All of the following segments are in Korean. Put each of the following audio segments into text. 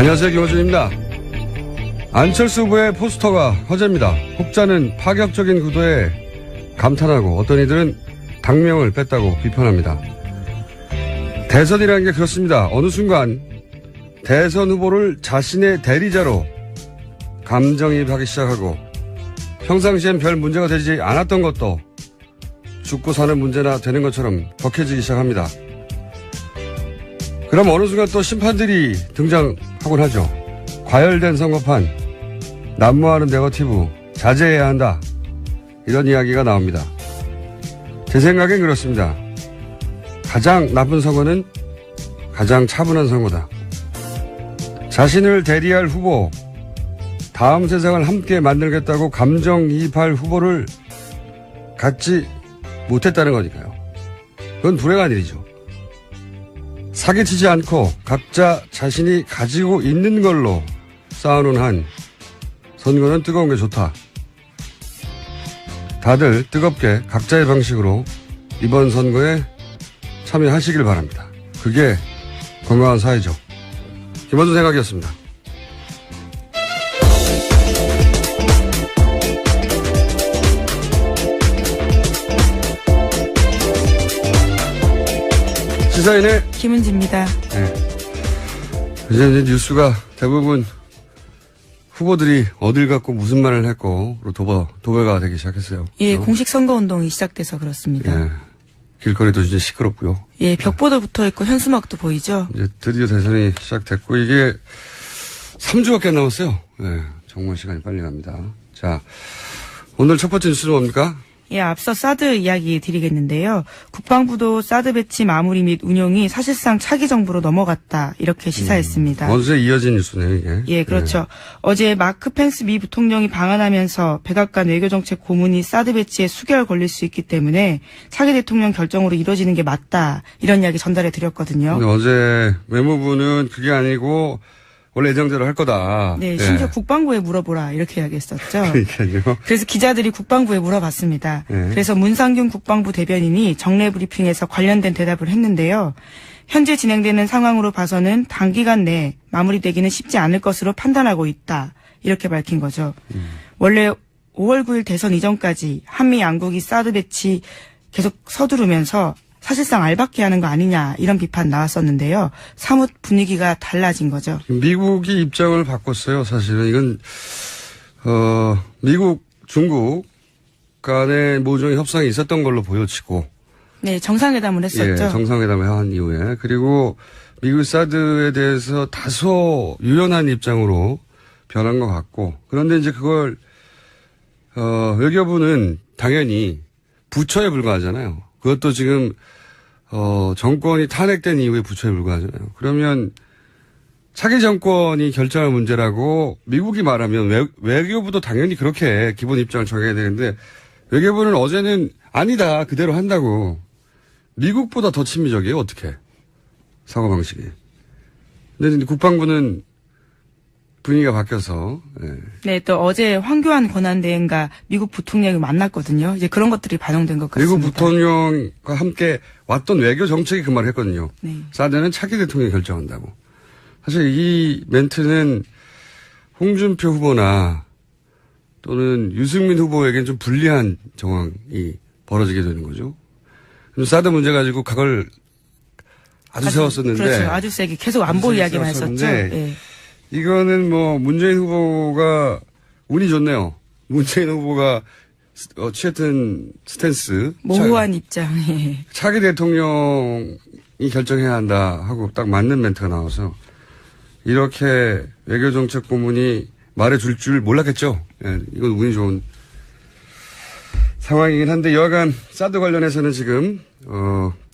안녕하세요, 김호준입니다. 안철수 후보의 포스터가 화제입니다. 혹자는 파격적인 구도에 감탄하고 어떤 이들은 당명을 뺐다고 비판합니다. 대선이라는 게 그렇습니다. 어느 순간 대선 후보를 자신의 대리자로 감정이입하기 시작하고 평상시엔 별 문제가 되지 않았던 것도 죽고 사는 문제나 되는 것처럼 격해지기 시작합니다. 그럼 어느 순간 또 심판들이 등장하곤 하죠. 과열된 선거판, 난무하는 네거티브, 자제해야 한다. 이런 이야기가 나옵니다. 제 생각엔 그렇습니다. 가장 나쁜 선거는 가장 차분한 선거다. 자신을 대리할 후보, 다음 세상을 함께 만들겠다고 감정이입할 후보를 갖지 못했다는 거니까요. 그건 불행한 일이죠. 사기치지 않고 각자 자신이 가지고 있는 걸로 싸우는 한 선거는 뜨거운 게 좋다. 다들 뜨겁게 각자의 방식으로 이번 선거에 참여하시길 바랍니다. 그게 건강한 사회죠. 김원준 생각이었습니다. 시사인의 김은지입니다. 네. 이제 뉴스가 대부분 후보들이 어딜 갖고 무슨 말을 했고 도배가 되기 시작했어요. 예, 공식 선거운동이 시작돼서 그렇습니다. 예, 길거리도 이제 시끄럽고요. 예, 벽보도 붙어 있고 현수막도 보이죠. 이제 드디어 대선이 시작됐고 이게 3주밖에 남았어요. 예, 정말 시간이 빨리 갑니다. 자, 오늘 첫 번째 뉴스는 뭡니까? 예, 앞서 사드 이야기 드리겠는데요. 국방부도 사드 배치 마무리 및 운용이 사실상 차기 정부로 넘어갔다. 이렇게 시사했습니다. 어제 이어진 뉴스네요, 이게. 예, 그렇죠. 어제 마크 펜스 미 부통령이 방한하면서 백악관 외교정책 고문이 사드 배치에 수개월 걸릴 수 있기 때문에 차기 대통령 결정으로 이루어지는 게 맞다. 이런 이야기 전달해 드렸거든요. 근데 어제 외무부는 그게 아니고 원래 예정대로 할 거다. 네, 심지어 국방부에 물어보라 이렇게 이야기했었죠. 그러니까요. 그래서 기자들이 국방부에 물어봤습니다. 네. 그래서 문상균 국방부 대변인이 정례 브리핑에서 관련된 대답을 했는데요. 현재 진행되는 상황으로 봐서는 단기간 내에 마무리되기는 쉽지 않을 것으로 판단하고 있다. 이렇게 밝힌 거죠. 원래 5월 9일 대선 이전까지 한미 양국이 사드 배치 계속 서두르면서 사실상 알박기 하는 거 아니냐 이런 비판 나왔었는데요. 사뭇 분위기가 달라진 거죠. 미국이 입장을 바꿨어요. 사실은 이건 미국, 중국 간의 모종의 협상이 있었던 걸로 보여지고. 네, 정상회담을 했었죠. 예, 정상회담을 한 이후에. 그리고 미국 사드에 대해서 다소 유연한 입장으로 변한 것 같고. 그런데 이제 그걸 외교부는 당연히 부처에 불과하잖아요. 그것도 지금 정권이 탄핵된 이후에 부처에 불과하잖아요. 그러면 차기 정권이 결정할 문제라고 미국이 말하면 외교부도 당연히 그렇게 기본 입장을 정해야 되는데 외교부는 어제는 아니다 그대로 한다고. 미국보다 더 친미적이에요. 어떻게 사고방식이. 근데 국방부는 분위기가 바뀌어서. 예. 네, 또 어제 황교안 권한대행과 미국 부통령이 만났거든요. 이제 그런 것들이 반영된 것 같습니다. 미국 부통령과 함께 왔던 외교 정책이 그 말을 했거든요. 네. 사드는 차기 대통령이 결정한다고. 사실 이 멘트는 홍준표 후보나 또는 유승민 후보에겐 좀 불리한 정황이 벌어지게 되는 거죠. 사드 문제 가지고 각을 아주 세웠었는데. 그렇죠. 아주 세게 계속 안보 이야기만 했었죠. 네. 이거는 뭐 문재인 후보가 운이 좋네요. 문재인 후보가 취했던 스탠스. 모호한 입장. 예. 차기 대통령이 결정해야 한다 하고 딱 맞는 멘트가 나와서 이렇게 외교정책 고문이 말해줄 줄 몰랐겠죠. 예, 이건 운이 좋은 상황이긴 한데 여하간 사드 관련해서는 지금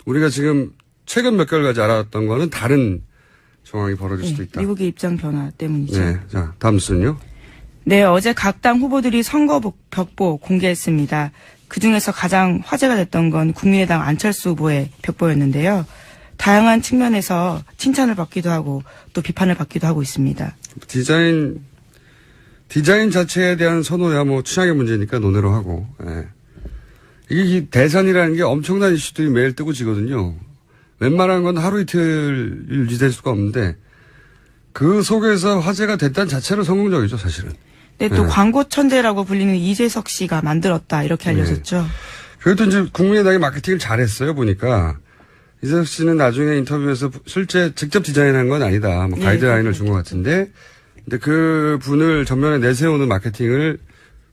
우리가 지금 최근 몇 개월까지 알았던 거는 다른 정황이 벌어질 수도 있다. 미국의 입장 변화 때문이죠. 네, 자 다음 순요. 네, 어제 각 당 후보들이 선거 벽보 공개했습니다. 그중에서 가장 화제가 됐던 건 국민의당 안철수 후보의 벽보였는데요. 다양한 측면에서 칭찬을 받기도 하고 또 비판을 받기도 하고 있습니다. 디자인 자체에 대한 선호야 뭐 취향의 문제니까 논외로 하고. 예. 이게 대선이라는 게 엄청난 이슈들이 매일 뜨고 지거든요. 웬만한 건 하루 이틀 유지될 수가 없는데 그 속에서 화제가 됐다는 자체로 성공적이죠, 사실은. 네, 또 네. 광고 천재라고 불리는 이재석 씨가 만들었다 이렇게 알려졌죠. 그래도 이제 국민의당이 마케팅을 잘했어요, 보니까. 이재석 씨는 나중에 인터뷰에서 실제 직접 디자인한 건 아니다. 뭐 가이드라인을 준 것 같은데. 근데 그 분을 전면에 내세우는 마케팅을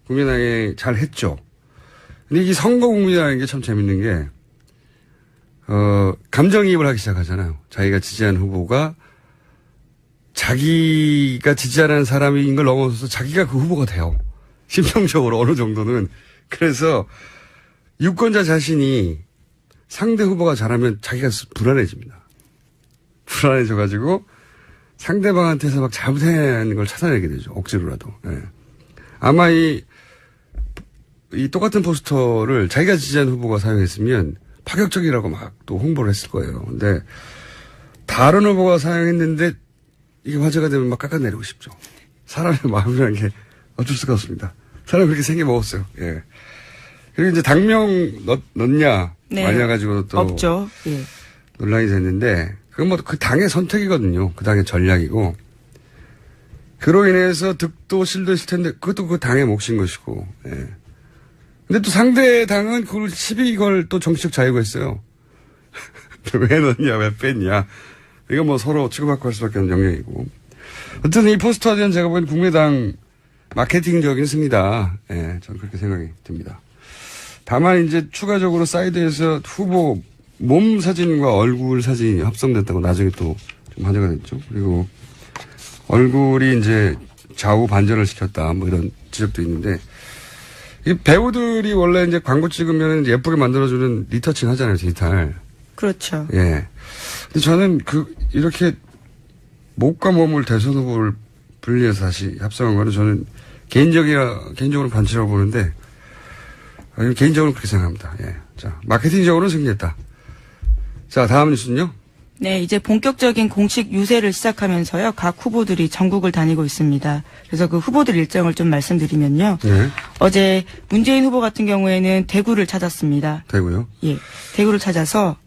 국민의당이 잘 했죠. 근데 이 선거 국민이라는 게 참 재밌는 게, 감정이입을 하기 시작하잖아요. 자기가 지지한 후보가 자기가 지지하는 사람인 걸 넘어서서 자기가 그 후보가 돼요. 심정적으로 어느 정도는. 그래서 유권자 자신이 상대 후보가 잘하면 자기가 불안해집니다. 불안해져가지고 상대방한테서 막 잘못한 걸 찾아내게 되죠. 억지로라도. 예. 아마 이 똑같은 포스터를 자기가 지지한 후보가 사용했으면 파격적이라고 막 또 홍보를 했을 거예요. 근데 다른 후보가 사용했는데 이게 화제가 되면 막 깎아내리고 싶죠. 사람의 마음이라는 게 어쩔 수가 없습니다. 사람이 그렇게 생겨 먹었어요. 예. 그리고 이제 당명 넣냐, 네. 마냐 가지고 또. 없죠. 예. 논란이 됐는데, 그건 뭐 그 당의 선택이거든요. 그 당의 전략이고. 그로 인해서 득도 실도 있을 텐데, 그것도 그 당의 몫인 것이고, 예. 근데 또 상대 당은 그걸 시비 걸 또 정치적 자유가 있어요. 왜 넣냐, 왜 뺐냐. 이거 뭐 서로 치고받고 할 수밖에 없는 영역이고. 어쨌든 이 포스터는 제가 보기엔 국민의당 마케팅적인 승리다. 예, 저는 그렇게 생각이 듭니다. 다만 이제 추가적으로 사이드에서 후보 몸 사진과 얼굴 사진이 합성됐다고 나중에 또 좀 화제가 됐죠. 그리고 얼굴이 이제 좌우 반전을 시켰다. 뭐 이런 지적도 있는데, 이 배우들이 원래 이제 광고 찍으면 예쁘게 만들어주는 리터칭 하잖아요, 디지털. 그렇죠. 예. 근데 저는 이렇게 목과 몸을 대선 후보를 분리해서 다시 합성한 거는 저는 개인적으로 반칙이라고 보는데, 개인적으로 그렇게 생각합니다. 예. 자, 마케팅적으로는 승리했다. 자, 다음 뉴스는요? 네, 이제 본격적인 공식 유세를 시작하면서요, 각 후보들이 전국을 다니고 있습니다. 그래서 그 후보들 일정을 좀 말씀드리면요. 네. 어제 문재인 후보 같은 경우에는 대구를 찾았습니다. 대구요? 예, 대구를 찾아서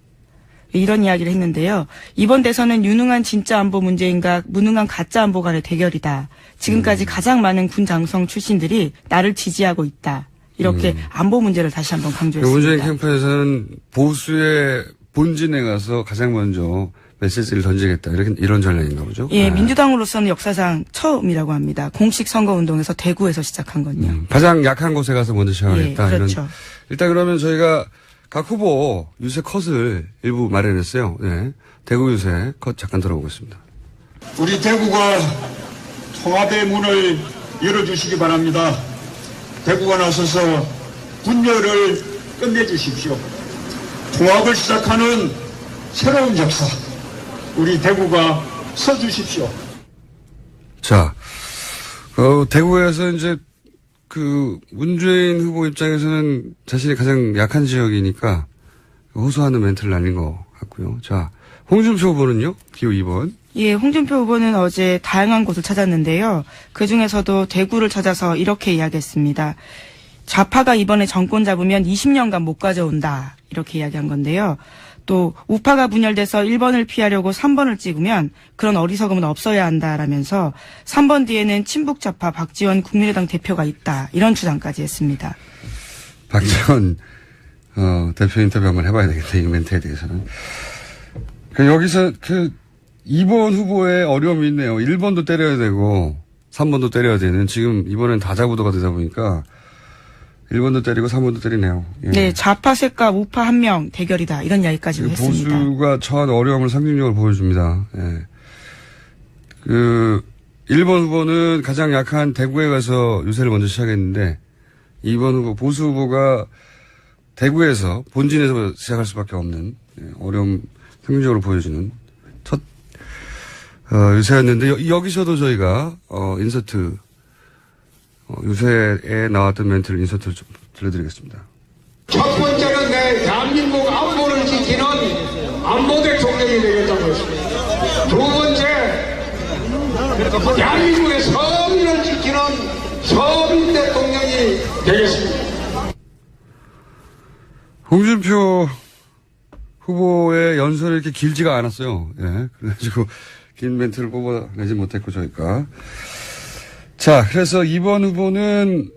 이런 이야기를 했는데요. 이번 대선은 유능한 진짜 안보 문재인과 무능한 가짜 안보 간의 대결이다. 지금까지 가장 많은 군 장성 출신들이 나를 지지하고 있다. 이렇게 안보 문제를 다시 한번 강조했습니다. 문재인 캠프에서는 보수의 본진에 가서 가장 먼저 메시지를 던지겠다. 이런 전략인가 보죠? 예, 민주당으로서는 역사상 처음이라고 합니다. 공식 선거운동에서 대구에서 시작한 건요. 가장 약한 곳에 가서 먼저 시작하겠다. 예, 그렇죠. 일단 그러면 저희가 각 후보 유세 컷을 일부 마련했어요. 네. 대구 유세 컷 잠깐 들어보겠습니다. 우리 대구가 통합의 문을 열어주시기 바랍니다. 대구가 나서서 분열을 끝내주십시오. 통합을 시작하는 새로운 역사, 우리 대구가 서주십시오. 자, 대구에서 이제 문재인 후보 입장에서는 자신이 가장 약한 지역이니까 호소하는 멘트를 날린 것 같고요. 자, 홍준표 후보는요? 기호 2번. 예, 홍준표 후보는 어제 다양한 곳을 찾았는데요. 그 중에서도 대구를 찾아서 이렇게 이야기했습니다. 좌파가 이번에 정권 잡으면 20년간 못 가져온다. 이렇게 이야기한 건데요. 또 우파가 분열돼서 1번을 피하려고 3번을 찍으면 그런 어리석음은 없어야 한다라면서 3번 뒤에는 친북 좌파 박지원 국민의당 대표가 있다. 이런 주장까지 했습니다. 박지원 대표 인터뷰 한번 해봐야 되겠다. 이 멘트에 대해서는. 여기서 2번 후보의 어려움이 있네요. 1번도 때려야 되고 3번도 때려야 되는, 지금 이번엔 다자구도가 되다 보니까 1번도 때리고 3번도 때리네요. 예. 네, 좌파 셋과 우파 한 명 대결이다. 이런 이야기까지 했습니다. 보수가 처한 어려움을 상징적으로 보여줍니다. 예. 1번 후보는 가장 약한 대구에 가서 유세를 먼저 시작했는데, 2번 후보, 보수 후보가 대구에서, 본진에서 시작할 수밖에 없는 어려움 상징적으로 보여주는 첫 유세였는데, 여기서도 저희가 인서트, 유세에 나왔던 멘트를 인서트를 좀 들려드리겠습니다. 첫 번째는 내 대한민국 안보를 지키는 안보 대통령이 되겠다는 것입니다. 두 번째, 대한민국의 서민을 지키는 서민 대통령이 되겠습니다. 홍준표 후보의 연설이 이렇게 길지가 않았어요. 예. 그래가지고 긴 멘트를 뽑아내지 못했고, 저희가. 자, 그래서 이번 후보는,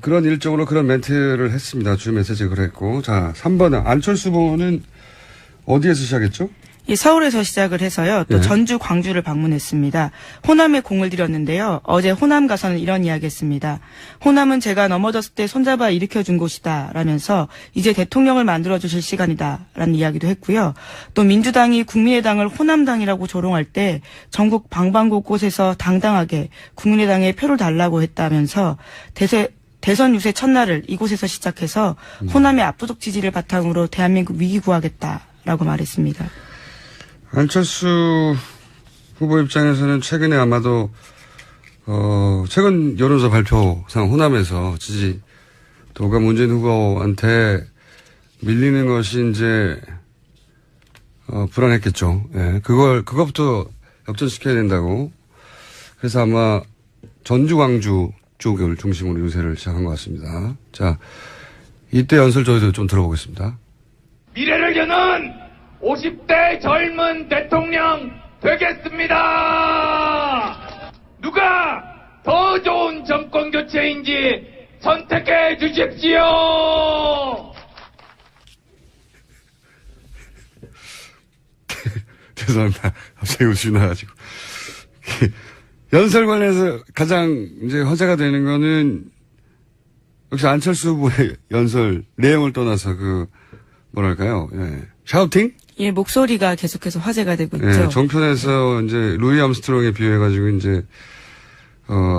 그런 일정으로 그런 멘트를 했습니다. 주 메시지 그랬고. 자, 3번은 안철수 후보는 어디에서 시작했죠? 이 서울에서 시작을 해서요. 또 네. 전주, 광주를 방문했습니다. 호남에 공을 들였는데요. 어제 호남 가서는 이런 이야기했습니다. 호남은 제가 넘어졌을 때 손잡아 일으켜준 곳이다 라면서 이제 대통령을 만들어주실 시간이다 라는 이야기도 했고요. 또 민주당이 국민의당을 호남당이라고 조롱할 때 전국 방방곳곳에서 당당하게 국민의당에 표를 달라고 했다면서 대선 유세 첫날을 이곳에서 시작해서 호남의 압도적 지지를 바탕으로 대한민국 위기 구하겠다라고 말했습니다. 안철수 후보 입장에서는 최근에 아마도, 최근 여론조사 발표상 호남에서 지지도가 문재인 후보한테 밀리는 것이 이제, 불안했겠죠. 예. 그것부터 역전시켜야 된다고. 그래서 아마 전주, 광주 쪽을 중심으로 유세를 시작한 것 같습니다. 자, 이때 연설 저희도 좀 들어보겠습니다. 미래를 여는 50대 젊은 대통령 되겠습니다. 누가 더 좋은 정권 교체인지 선택해 주십시오. 죄송합니다. 갑자기 웃음이 나가지고. 연설 관련해서 가장 이제 화제가 되는 거는 역시 안철수 후보의 연설 내용을 떠나서 뭐랄까요. 예. 샤우팅? 예, 목소리가 계속해서 화제가 되고 있죠. 예, 정편에서 이제 루이 암스트롱에 비유해가지고 이제,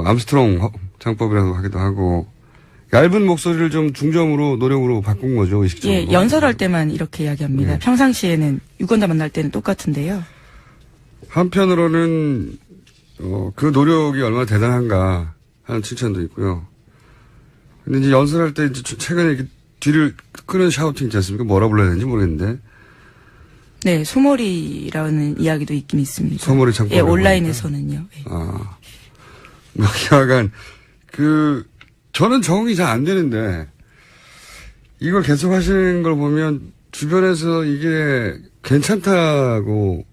암스트롱 장법이라고 하기도 하고, 얇은 목소리를 좀 중저음으로 노력으로 바꾼 거죠, 의식적으로. 예, 연설할 때만 이렇게 이야기합니다. 예. 평상시에는 유권자 만날 때는 똑같은데요. 한편으로는, 그 노력이 얼마나 대단한가 하는 칭찬도 있고요. 근데 이제 연설할 때 이제 최근에 이렇게 뒤를 끄는 샤우팅 있지 않습니까? 뭐라 불러야 되는지 모르겠는데. 네, 소머리라는 이야기도 있긴 있습니다. 소머리 창법. 예, 온라인에서는요. 예. 하여간, 저는 적응이 잘 안 되는데, 이걸 계속 하시는 걸 보면, 주변에서 이게 괜찮다고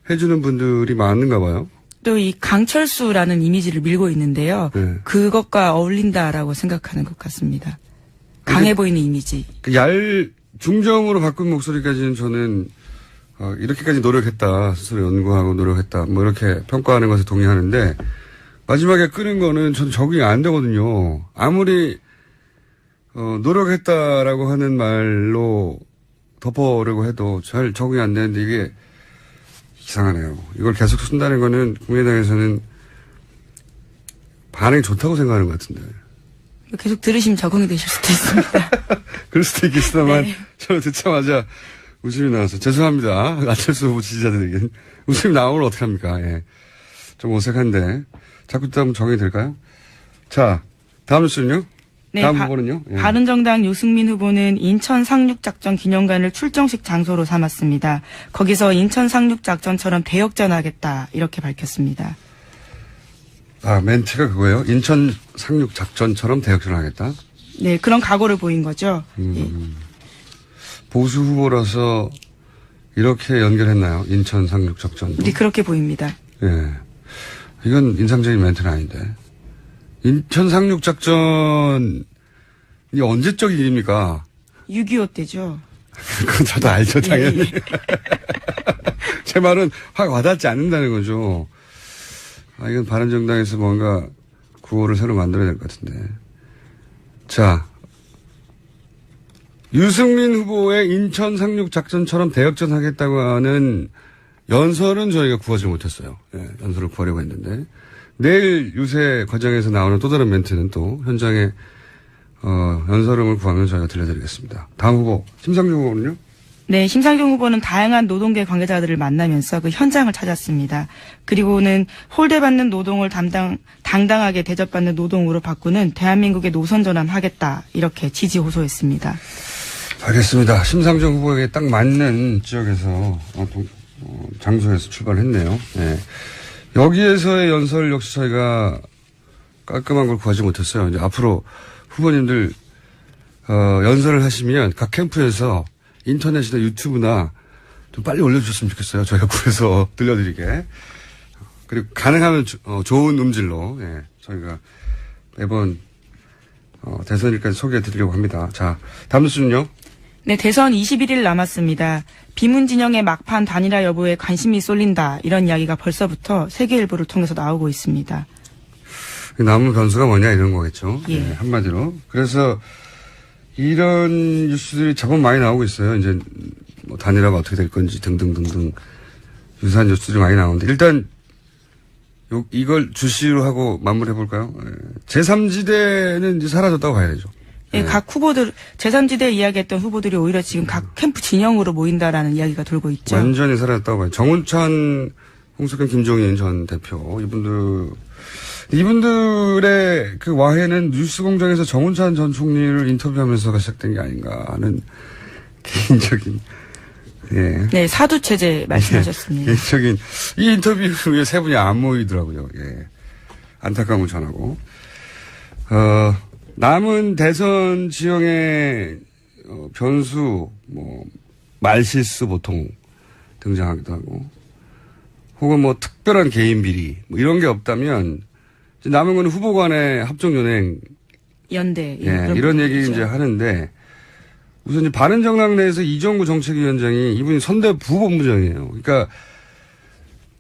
해주는 분들이 많은가 봐요. 또 이 강철수라는 이미지를 밀고 있는데요. 네. 그것과 어울린다라고 생각하는 것 같습니다. 강해 보이는 이미지. 중정으로 바꾼 목소리까지는 저는, 이렇게까지 노력했다. 스스로 연구하고 노력했다. 뭐 이렇게 평가하는 것에 동의하는데, 마지막에 끄는 거는 전 적응이 안 되거든요. 아무리, 노력했다라고 하는 말로 덮어보려고 해도 잘 적응이 안 되는데 이게 이상하네요. 이걸 계속 쓴다는 거는 국민의당에서는 반응이 좋다고 생각하는 것 같은데. 계속 들으시면 적응이 되실 수도 있습니다. 그럴 수도 있겠습니다만, 네. 저는 듣자마자 웃음이 나와서 죄송합니다. 안철수 후보 지지자들에겐. 웃음이 나오면 어떡합니까? 예. 좀 어색한데. 자꾸 또 한번 정이 될까요? 자, 다음 뉴스는요? 네, 다음 후보는요? 예. 바른정당 유승민 후보는 인천 상륙작전 기념관을 출정식 장소로 삼았습니다. 거기서 인천 상륙작전처럼 대역전하겠다 이렇게 밝혔습니다. 멘트가 그거예요? 인천 상륙작전처럼 대역전하겠다? 네, 그런 각오를 보인 거죠. 예. 보수 후보라서 이렇게 연결했나요? 인천 상륙작전. 네, 그렇게 보입니다. 예. 이건 인상적인 멘트는 아닌데. 인천 상륙작전이 언제적 일입니까? 6.25 때죠. 그건 저도 알죠, 당연히. 예. 제 말은 확 와닿지 않는다는 거죠. 이건 바른정당에서 뭔가 구호를 새로 만들어야 될 것 같은데. 자, 유승민 후보의 인천 상륙작전처럼 대역전 하겠다고 하는 연설은 저희가 구하지 못했어요. 예, 연설을 구하려고 했는데. 내일 유세 과정에서 나오는 또 다른 멘트는 또 현장에, 연설음을 구하면 저희가 들려드리겠습니다. 다음 후보, 심상정 후보는요? 네, 심상정 후보는 다양한 노동계 관계자들을 만나면서 그 현장을 찾았습니다. 그리고는 홀대받는 노동을 당당하게 대접받는 노동으로 바꾸는 대한민국의 노선전환 하겠다. 이렇게 지지 호소했습니다. 알겠습니다. 심상정 후보에게 딱 맞는 지역에서, 장소에서 출발했네요. 네. 여기에서의 연설 역시 저희가 깔끔한 걸 구하지 못했어요. 이제 앞으로 후보님들, 연설을 하시면 각 캠프에서 인터넷이나 유튜브나 좀 빨리 올려주셨으면 좋겠어요. 저희가 구해서 들려드리게. 그리고 가능하면 좋은 음질로 예, 저희가 매번 대선일까지 소개해드리려고 합니다. 자, 다음 뉴스는요. 네, 대선 21일 남았습니다. 비문 진영의 막판 단일화 여부에 관심이 쏠린다. 이런 이야기가 벌써부터 세계일보를 통해서 나오고 있습니다. 남은 변수가 뭐냐 이런 거겠죠. 예. 네, 한마디로. 그래서 이런 뉴스들이 제법 많이 나오고 있어요. 이제 뭐 단일화가 어떻게 될 건지 등등등등 유사한 뉴스들이 많이 나오는데 일단 이걸 주시로 하고 마무리해 볼까요? 제3지대는 이제 사라졌다고 봐야 되죠. 예, 각 후보들, 제3지대 이야기했던 후보들이 오히려 지금 각 캠프 진영으로 모인다라는 이야기가 돌고 있죠. 완전히 사라졌다고 봐요. 정운찬, 홍석현, 김종인 전 대표 이분들의 그 와해는 뉴스공장에서 정운찬 전 총리를 인터뷰하면서가 시작된 게 아닌가 하는 개인적인 예. 네, 사두체제 말씀하셨습니다. 개인적인 이 인터뷰에 세 분이 안 모이더라고요. 예. 안타까움을 전하고 남은 대선 지형의 변수 뭐 말실수 보통 등장하기도 하고 혹은 뭐 특별한 개인 비리 뭐 이런 게 없다면 이제 남은 건 후보 간의 합종 연행 연대 예, 이런 얘기 이제 하는데 우선 이제 바른정당 내에서 이정구 정책위원장이 이분이 선대 부본부장이에요. 그러니까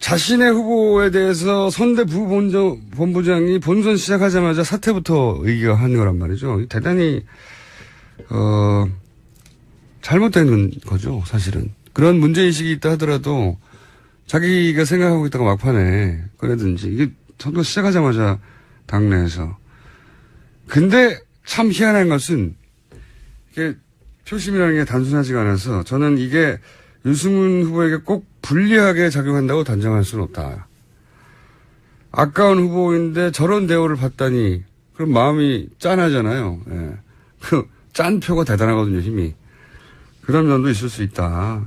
자신의 후보에 대해서 선대 부본부장이 본선 시작하자마자 사퇴부터 의기가 거란 말이죠. 대단히 잘못된 거죠, 사실은. 그런 문제의식이 있다 하더라도 자기가 생각하고 있다가 막판에 꺼내든지 이게 선거 시작하자마자 당내에서. 근데 참 희한한 것은 이게 표심이라는 게 단순하지가 않아서 저는 이게 유승민 후보에게 꼭 불리하게 작용한다고 단정할 수는 없다. 아까운 후보인데 저런 대우를 받다니 그럼 마음이 짠하잖아요. 예. 그 짠 표가 대단하거든요, 힘이. 그런 면도 있을 수 있다.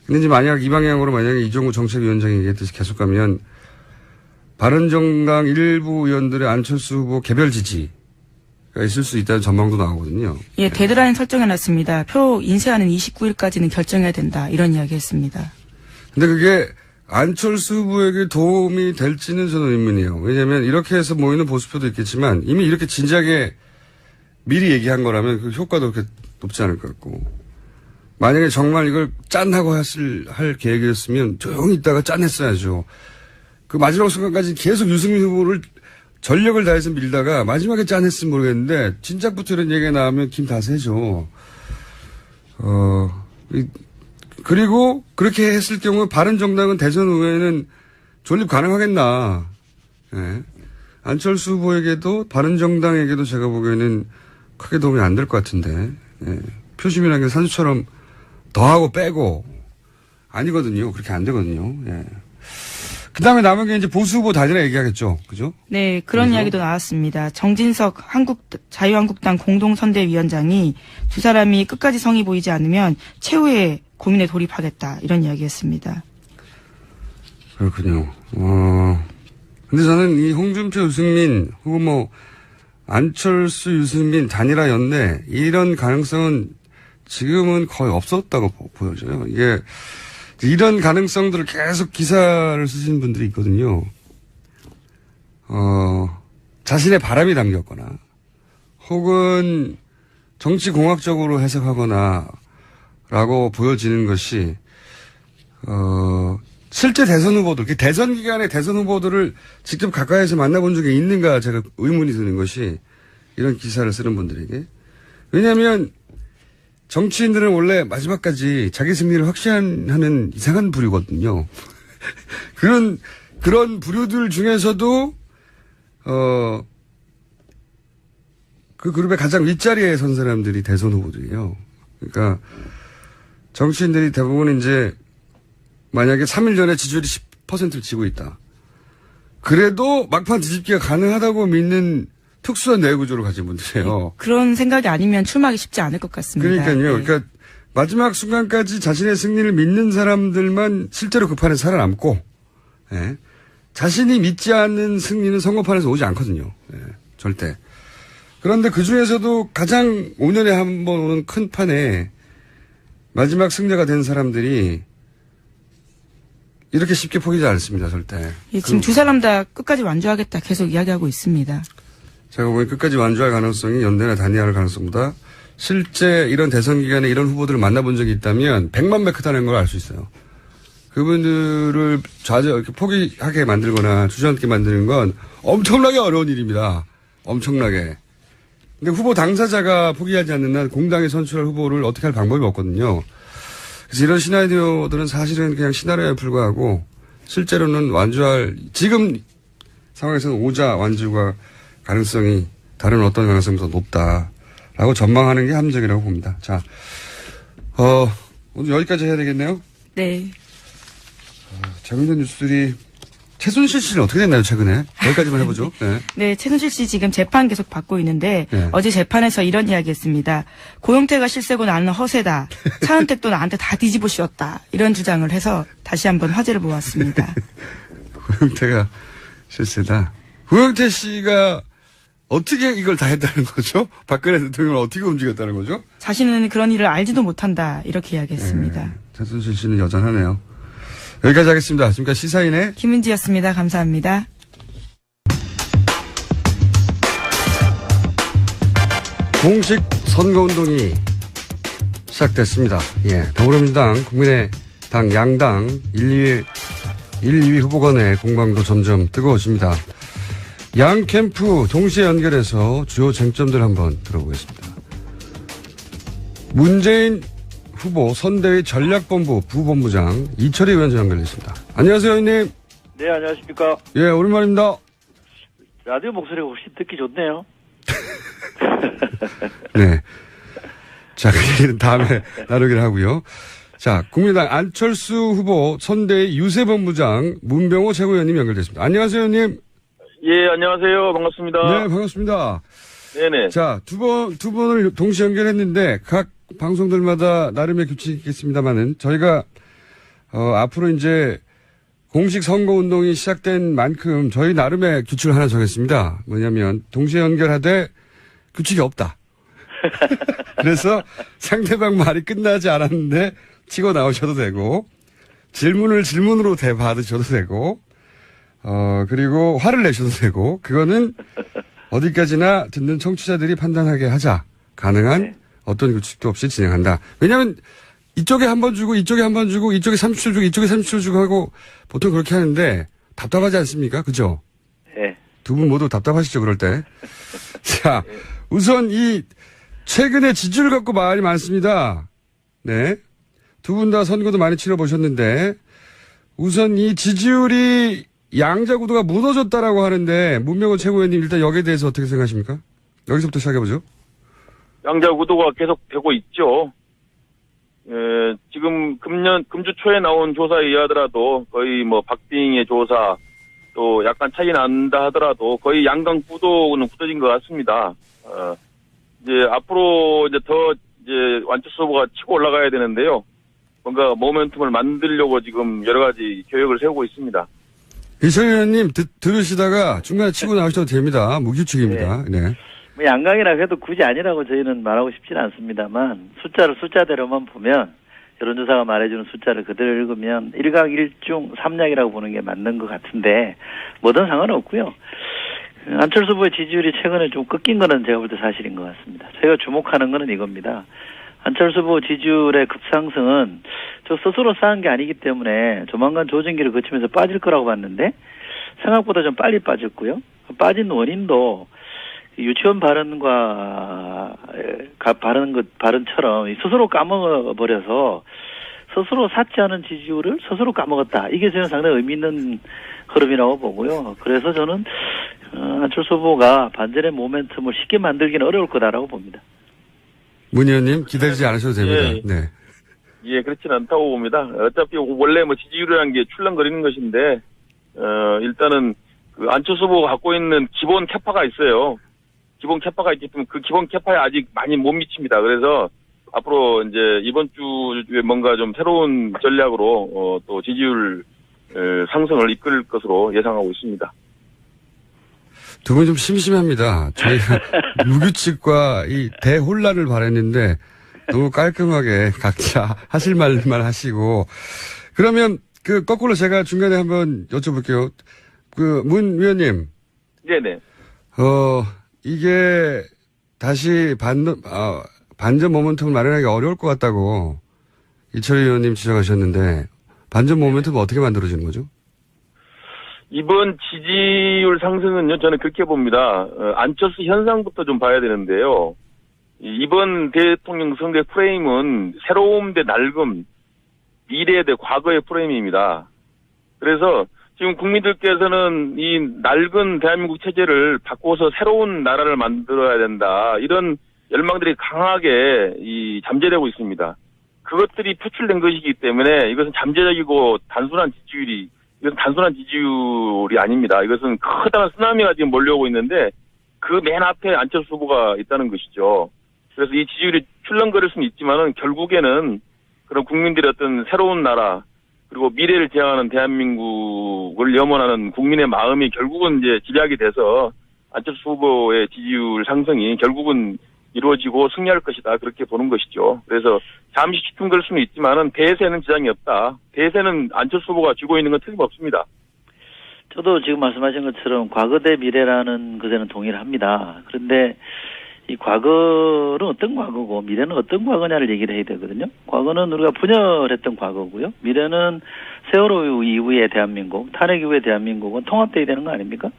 근데 이제 만약 이 방향으로 만약에 이종구 정책위원장이 얘기했듯이 계속 가면 바른정당 일부 의원들의 안철수 후보 개별 지지가 있을 수 있다는 전망도 나오거든요. 예, 데드라인 설정해놨습니다. 표 인쇄하는 29일까지는 결정해야 된다. 이런 이야기 했습니다. 근데 그게 안철수 후보에게 도움이 될지는 저는 의문이에요. 왜냐하면 이렇게 해서 모이는 보수표도 있겠지만 이미 이렇게 진지하게 미리 얘기한 거라면 그 효과도 그렇게 높지 않을 것 같고 만약에 정말 이걸 짠하고 할 계획이었으면 조용히 있다가 짠했어야죠. 그 마지막 순간까지 계속 유승민 후보를 전력을 다해서 밀다가 마지막에 짠했으면 모르겠는데 진작부터 이런 얘기가 나오면 김 다 새죠. 그리고 그렇게 했을 경우 바른정당은 대선 후에는 존립 가능하겠나. 예. 안철수 후보에게도 바른정당에게도 제가 보기에는 크게 도움이 안 될 것 같은데. 예. 표심이라는 게 산수처럼 더하고 빼고 아니거든요. 그렇게 안 되거든요. 예. 그 다음에 남은 게 이제 보수 후보 단일화 얘기하겠죠. 그죠? 네, 그런 그래서? 이야기도 나왔습니다. 정진석 자유한국당 공동선대위원장이 두 사람이 끝까지 성의 보이지 않으면 최후의 고민에 돌입하겠다. 이런 이야기 했습니다. 그렇군요. 근데 저는 이 홍준표, 유승민, 혹은 뭐, 안철수, 유승민, 단일화 연내, 이런 가능성은 지금은 거의 없었다고 보여져요. 이게, 이런 가능성들을 계속 기사를 쓰시는 분들이 있거든요. 자신의 바람이 담겼거나, 혹은 정치공학적으로 해석하거나, 라고 보여지는 것이, 실제 대선 후보들, 대선 기간에 대선 후보들을 직접 가까이서 만나본 적이 있는가 제가 의문이 드는 것이 이런 기사를 쓰는 분들에게. 왜냐하면 정치인들은 원래 마지막까지 자기 승리를 확신하는 이상한 부류거든요. 그런 부류들 중에서도, 그 그룹의 가장 윗자리에 선 사람들이 대선 후보들이에요. 그러니까 정치인들이 대부분 이제 만약에 3일 전에 지지율이 10%를 지고 있다. 그래도 막판 뒤집기가 가능하다고 믿는 특수한 뇌구조를 가진 분들이에요. 그런 생각이 아니면 출마하기 쉽지 않을 것 같습니다. 그러니까요. 네. 그러니까 마지막 순간까지 자신의 승리를 믿는 사람들만 실제로 그 판에 살아남고, 예. 자신이 믿지 않는 승리는 선거판에서 오지 않거든요. 예. 절대. 그런데 그 중에서도 가장 5년에 한 번 오는 큰 판에 마지막 승자가 된 사람들이 이렇게 쉽게 포기하지 않습니다, 절대. 예, 지금 두 사람 다 끝까지 완주하겠다 계속 이야기하고 있습니다. 제가 보기엔 끝까지 완주할 가능성이 연대나 단일화할 가능성보다 실제 이런 대선 기간에 이런 후보들을 만나본 적이 있다면 100만 배 크다는 걸 알 수 있어요. 그분들을 이렇게 포기하게 만들거나 주저앉게 만드는 건 엄청나게 어려운 일입니다. 엄청나게. 근데 후보 당사자가 포기하지 않는 한 공당에 선출할 후보를 어떻게 할 방법이 없거든요. 그래서 이런 시나리오들은 사실은 그냥 시나리오에 불과하고 실제로는 완주할 지금 상황에서는 오자 완주가 가능성이 다른 어떤 가능성보다 높다라고 전망하는 게 합리적이라고 봅니다. 자, 오늘 여기까지 해야 되겠네요. 네. 재밌는 뉴스들이 최순실 씨는 어떻게 됐나요 최근에? 여기까지만 해보죠. 네. 네, 최순실 씨 지금 재판 계속 받고 있는데 네. 어제 재판에서 이런 이야기했습니다. 고영태가 실세고 나는 허세다. 차은택도 나한테 다 뒤집어 씌웠다. 이런 주장을 해서 다시 한번 화제를 모았습니다. 고영태가 실세다. 고영태 씨가 어떻게 이걸 다 했다는 거죠? 박근혜 대통령을 어떻게 움직였다는 거죠? 자신은 그런 일을 알지도 못한다. 이렇게 이야기했습니다. 네. 최순실 씨는 여전하네요. 여기까지 하겠습니다. 지금까지 시사인의 김은지였습니다. 감사합니다. 공식 선거운동이 시작됐습니다. 예, 더불어민주당, 국민의당 양당 1, 2위 후보 간의 공방도 점점 뜨거워집니다. 양 캠프 동시에 연결해서 주요 쟁점들 한번 들어보겠습니다. 문재인 후보 선대위 전략본부 부본부장 이철희 위원장 연결됐습니다. 안녕하세요, 의원님. 네, 안녕하십니까. 예, 오랜만입니다. 라디오 목소리가 훨씬 듣기 좋네요. 네. 자, 그 얘기는 다음에 나누기로 하고요. 자, 국민의당 안철수 후보 선대위 유세본부장 문병호 최고위원님 연결됐습니다. 안녕하세요, 의원님. 예, 안녕하세요. 반갑습니다. 네, 반갑습니다. 네네. 자, 두 번을 동시에 연결했는데 각 방송들마다 나름의 규칙이 있겠습니다만은 저희가 앞으로 이제 공식 선거운동이 시작된 만큼 저희 나름의 규칙을 하나 정했습니다. 뭐냐면 동시에 연결하되 규칙이 없다. 그래서 상대방 말이 끝나지 않았는데 치고 나오셔도 되고 질문을 질문으로 대받으셔도 되고 그리고 화를 내셔도 되고 그거는 어디까지나 듣는 청취자들이 판단하게 하자. 가능한 네. 어떤 규칙도 없이 진행한다. 왜냐하면 이쪽에 한 번 주고 이쪽에 한 번 주고 이쪽에 30초 주고 이쪽에 30초 주고 하고 보통 그렇게 하는데 답답하지 않습니까? 그죠? 네. 두 분 모두 답답하시죠, 그럴 때. 자, 우선 이 최근에 지지율 갖고 말이 많습니다. 네. 두 분 다 선거도 많이 치러보셨는데 우선 이 지지율이 양자 구도가 무너졌다라고 하는데 문명호 최고위원님 일단 여기에 대해서 어떻게 생각하십니까? 여기서부터 시작해보죠. 양자 구도가 계속되고 있죠. 지금 금주 초에 나온 조사에 의하더라도 거의 뭐 박빙의 조사 또 약간 차이 난다 하더라도 거의 양강 구도는 굳어진 것 같습니다. 이제 앞으로 이제 더 이제 안철수 후보가 치고 올라가야 되는데요. 뭔가 모멘텀을 만들려고 지금 여러 가지 계획을 세우고 있습니다. 이철 의원님 들으시다가 중간에 치고 나오셔도 됩니다. 무규칙입니다. 네. 뭐 양강이라 해도 굳이 아니라고 저희는 말하고 싶지는 않습니다만 숫자를 숫자대로만 보면 여론조사가 말해주는 숫자를 그대로 읽으면 1강 1중 3약이라고 보는 게 맞는 것 같은데 뭐든 상관없고요. 안철수 후보의 지지율이 최근에 좀 꺾인 거는 제가 볼 때 사실인 것 같습니다. 저희가 주목하는 거는 이겁니다. 안철수 후보 지지율의 급상승은 저 스스로 쌓은 게 아니기 때문에 조만간 조정기를 거치면서 빠질 거라고 봤는데 생각보다 좀 빨리 빠졌고요. 빠진 원인도 유치원 발언처럼 스스로 까먹어버려서 스스로 쌓지 않은 지지율을 스스로 까먹었다. 이게 저는 상당히 의미 있는 흐름이라고 보고요. 그래서 저는 안철수 후보가 반전의 모멘텀을 쉽게 만들기는 어려울 거다라고 봅니다. 문 의원님 기다리지 않으셔도 됩니다. 예. 네. 예, 그렇진 않다고 봅니다. 어차피 원래 뭐 지지율이라는 게 출렁거리는 것인데 일단은 그 안철수 후보가 갖고 있는 기본 캐파가 있어요. 기본 캐파가 있기 때문에 그 기본 캐파에 아직 많이 못 미칩니다. 그래서 앞으로 이제 이번 주에 뭔가 좀 새로운 전략으로 또 지지율 상승을 이끌 것으로 예상하고 있습니다. 두 분 좀 심심합니다. 저희가 무규칙과 이 대혼란을 바랬는데 너무 깔끔하게 각자 하실 말만 하시고 그러면 거꾸로 제가 중간에 한번 여쭤볼게요. 문 위원님. 네네. 이게 다시 반전 모멘텀을 마련하기 어려울 것 같다고 이철희 의원님 지적하셨는데, 반전 모멘텀은 어떻게 만들어지는 거죠? 이번 지지율 상승은요, 저는 그렇게 봅니다. 안철수 현상부터 좀 봐야 되는데요. 이번 대통령 선거 프레임은 새로움 대 낡음, 미래 대 과거의 프레임입니다. 그래서 지금 국민들께서는 이 낡은 대한민국 체제를 바꿔서 새로운 나라를 만들어야 된다, 이런 열망들이 강하게 잠재되고 있습니다. 그것들이 표출된 것이기 때문에 이것은 잠재적이고 단순한 지지율이 아닙니다. 이것은 커다란 쓰나미가 지금 몰려오고 있는데 그 맨 앞에 안철수 후보가 있다는 것이죠. 그래서 이 지지율이 출렁거릴 수는 있지만은 결국에는 그런 국민들의 어떤 새로운 나라, 그리고 미래를 지향하는 대한민국을 염원하는 국민의 마음이 결국은 이제 집약이 돼서 안철수 후보의 지지율 상승이 결국은 이루어지고 승리할 것이다, 그렇게 보는 것이죠. 그래서 잠시 뒤뚱거릴 수는 있지만은 대세는 지장이 없다. 대세는 안철수 후보가 쥐고 있는 건 틀림없습니다. 저도 지금 말씀하신 것처럼 과거 대 미래라는 것에는 동의를 합니다. 그런데 이 과거는 어떤 과거고 미래는 어떤 과거냐를 얘기를 해야 되거든요. 과거는 우리가 분열했던 과거고요. 미래는 세월호 이후의 대한민국, 탄핵 이후의 대한민국은 통합돼야 되는 거 아닙니까?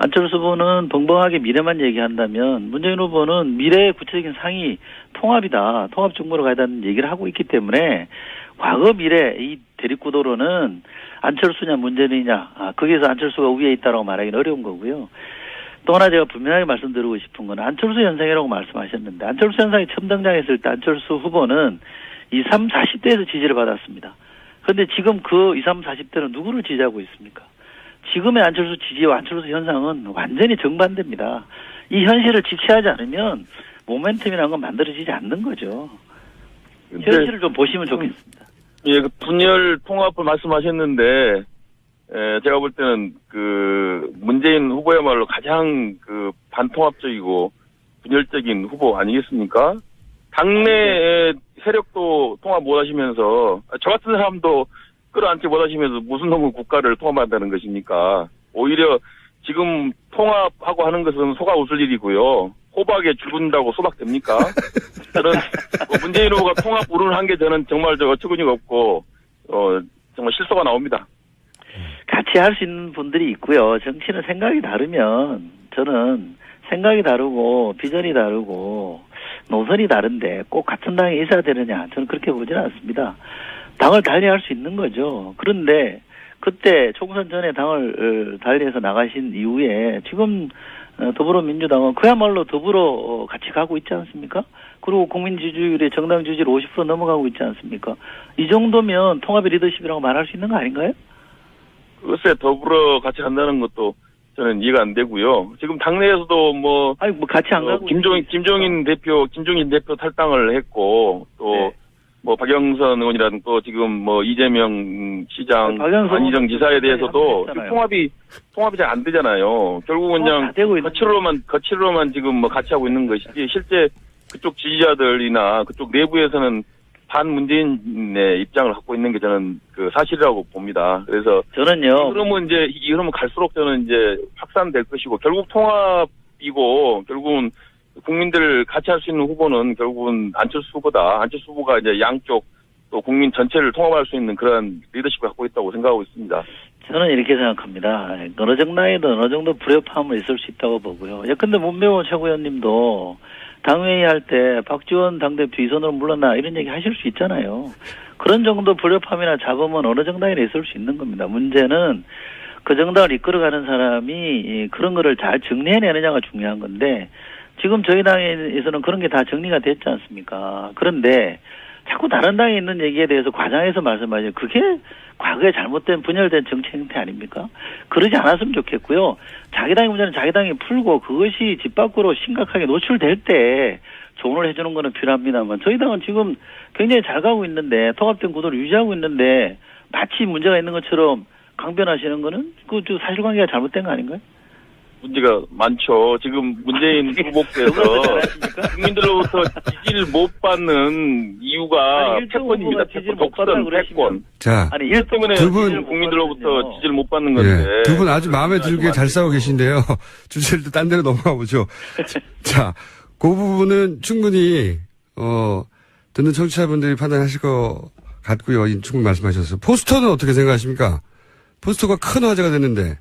안철수 후보는 벙벙하게 미래만 얘기한다면 문재인 후보는 미래의 구체적인 상이 통합이다, 통합 정부로 가야 된다는 얘기를 하고 있기 때문에 과거 미래 이 대립구도로는 안철수냐 문재인이냐, 거기에서 안철수가 위에 있다라고 말하기는 어려운 거고요. 또 하나 제가 분명하게 말씀드리고 싶은 건 안철수 현상이라고 말씀하셨는데, 안철수 현상이 처음 등장했을 때 안철수 후보는 20, 30, 40대에서 지지를 받았습니다. 그런데 지금 그 20, 30, 40대는 누구를 지지하고 있습니까? 지금의 안철수 지지와 안철수 현상은 완전히 정반대입니다. 이 현실을 직시하지 않으면 모멘텀이라는 건 만들어지지 않는 거죠. 현실을 좀 보시면 좋겠습니다. 예, 분열 통합을 말씀하셨는데, 제가 볼 때는 문재인 후보야말로 가장 반통합적이고 분열적인 후보 아니겠습니까? 당내 세력도 통합 못 하시면서, 저 같은 사람도 끌어안지 못하시면서 무슨 놈의 국가를 통합한다는 것입니까? 오히려 지금 통합하고 하는 것은 소가 웃을 일이고요. 호박에 죽은다고 소박 됩니까? 저는 문재인 후보가 통합 우르르 한 게 저는 정말 어처구니가 없고 정말 실소가 나옵니다. 같이 할 수 있는 분들이 있고요. 정치는 생각이 다르면, 저는 생각이 다르고 비전이 다르고 노선이 다른데 꼭 같은 당에 있어야 되느냐, 저는 그렇게 보지는 않습니다. 당을 달리할 수 있는 거죠. 그런데 그때 총선 전에 당을 달리해서 나가신 이후에 지금 더불어민주당은 그야말로 더불어 같이 가고 있지 않습니까? 그리고 국민 지지율이 정당 지지율 50% 넘어가고 있지 않습니까? 이 정도면 통합의 리더십이라고 말할 수 있는 거 아닌가요? 글쎄, 더불어 같이 간다는 것도 저는 이해가 안 되고요. 지금 당내에서도 같이 안 가고 김종인 대표 탈당을 했고, 또 박영선 의원이라든 또 지금 이재명 시장, 안희정 지사에 대해서도 통합이 잘 안 되잖아요. 결국은 그냥 거칠로만 지금 같이 하고 있는 것이지, 실제 그쪽 지지자들이나 그쪽 내부에서는 반문재인의 입장을 갖고 있는 게 저는 사실이라고 봅니다. 그래서 저는요. 이 흐름은 갈수록 저는 이제 확산될 것이고, 결국 통합이고, 결국은 국민들 같이 할 수 있는 후보는 결국은 안철수 후보다. 안철수 후보가 이제 양쪽 또 국민 전체를 통합할 수 있는 그런 리더십을 갖고 있다고 생각하고 있습니다. 저는 이렇게 생각합니다. 어느 정당에도 어느 정도 불협화음은 있을 수 있다고 보고요. 예컨대 문병호 최고위원님도 당회의 할 때 박지원 당대표 이선으로 물러나 이런 얘기 하실 수 있잖아요. 그런 정도 불협화음이나 잡음은 어느 정당에나 있을 수 있는 겁니다. 문제는 그 정당을 이끌어가는 사람이 그런 거를 잘 정리해내느냐가 중요한 건데, 지금 저희 당에서는 그런 게 다 정리가 됐지 않습니까? 그런데 자꾸 다른 당에 있는 얘기에 대해서 과장해서 말씀하시죠. 그게 과거에 잘못된 분열된 정치 행태 아닙니까? 그러지 않았으면 좋겠고요. 자기 당의 문제는 자기 당이 풀고 그것이 집 밖으로 심각하게 노출될 때 조언을 해주는 거는 필요합니다만, 저희 당은 지금 굉장히 잘 가고 있는데, 통합된 구도를 유지하고 있는데 마치 문제가 있는 것처럼 강변하시는 거는 사실관계가 잘못된 거 아닌가요? 문제가 많죠. 지금 문재인 후보께서 국민들로부터 지지를 못 받는 이유가 패권입니다. 패권, 독선, 패권. 자, 아니, 일 때문에 두 분 국민들로부터 지지를 못 받는 건데. 두 분 아주 마음에 들게 잘 싸우고 계신데요. 주제를 딴 데로 넘어가 보죠. 자, 그 부분은 충분히 듣는 청취자분들이 판단하실 것 같고요. 충분히 말씀하셨어요. 포스터는 어떻게 생각하십니까? 포스터가 큰 화제가 됐는데.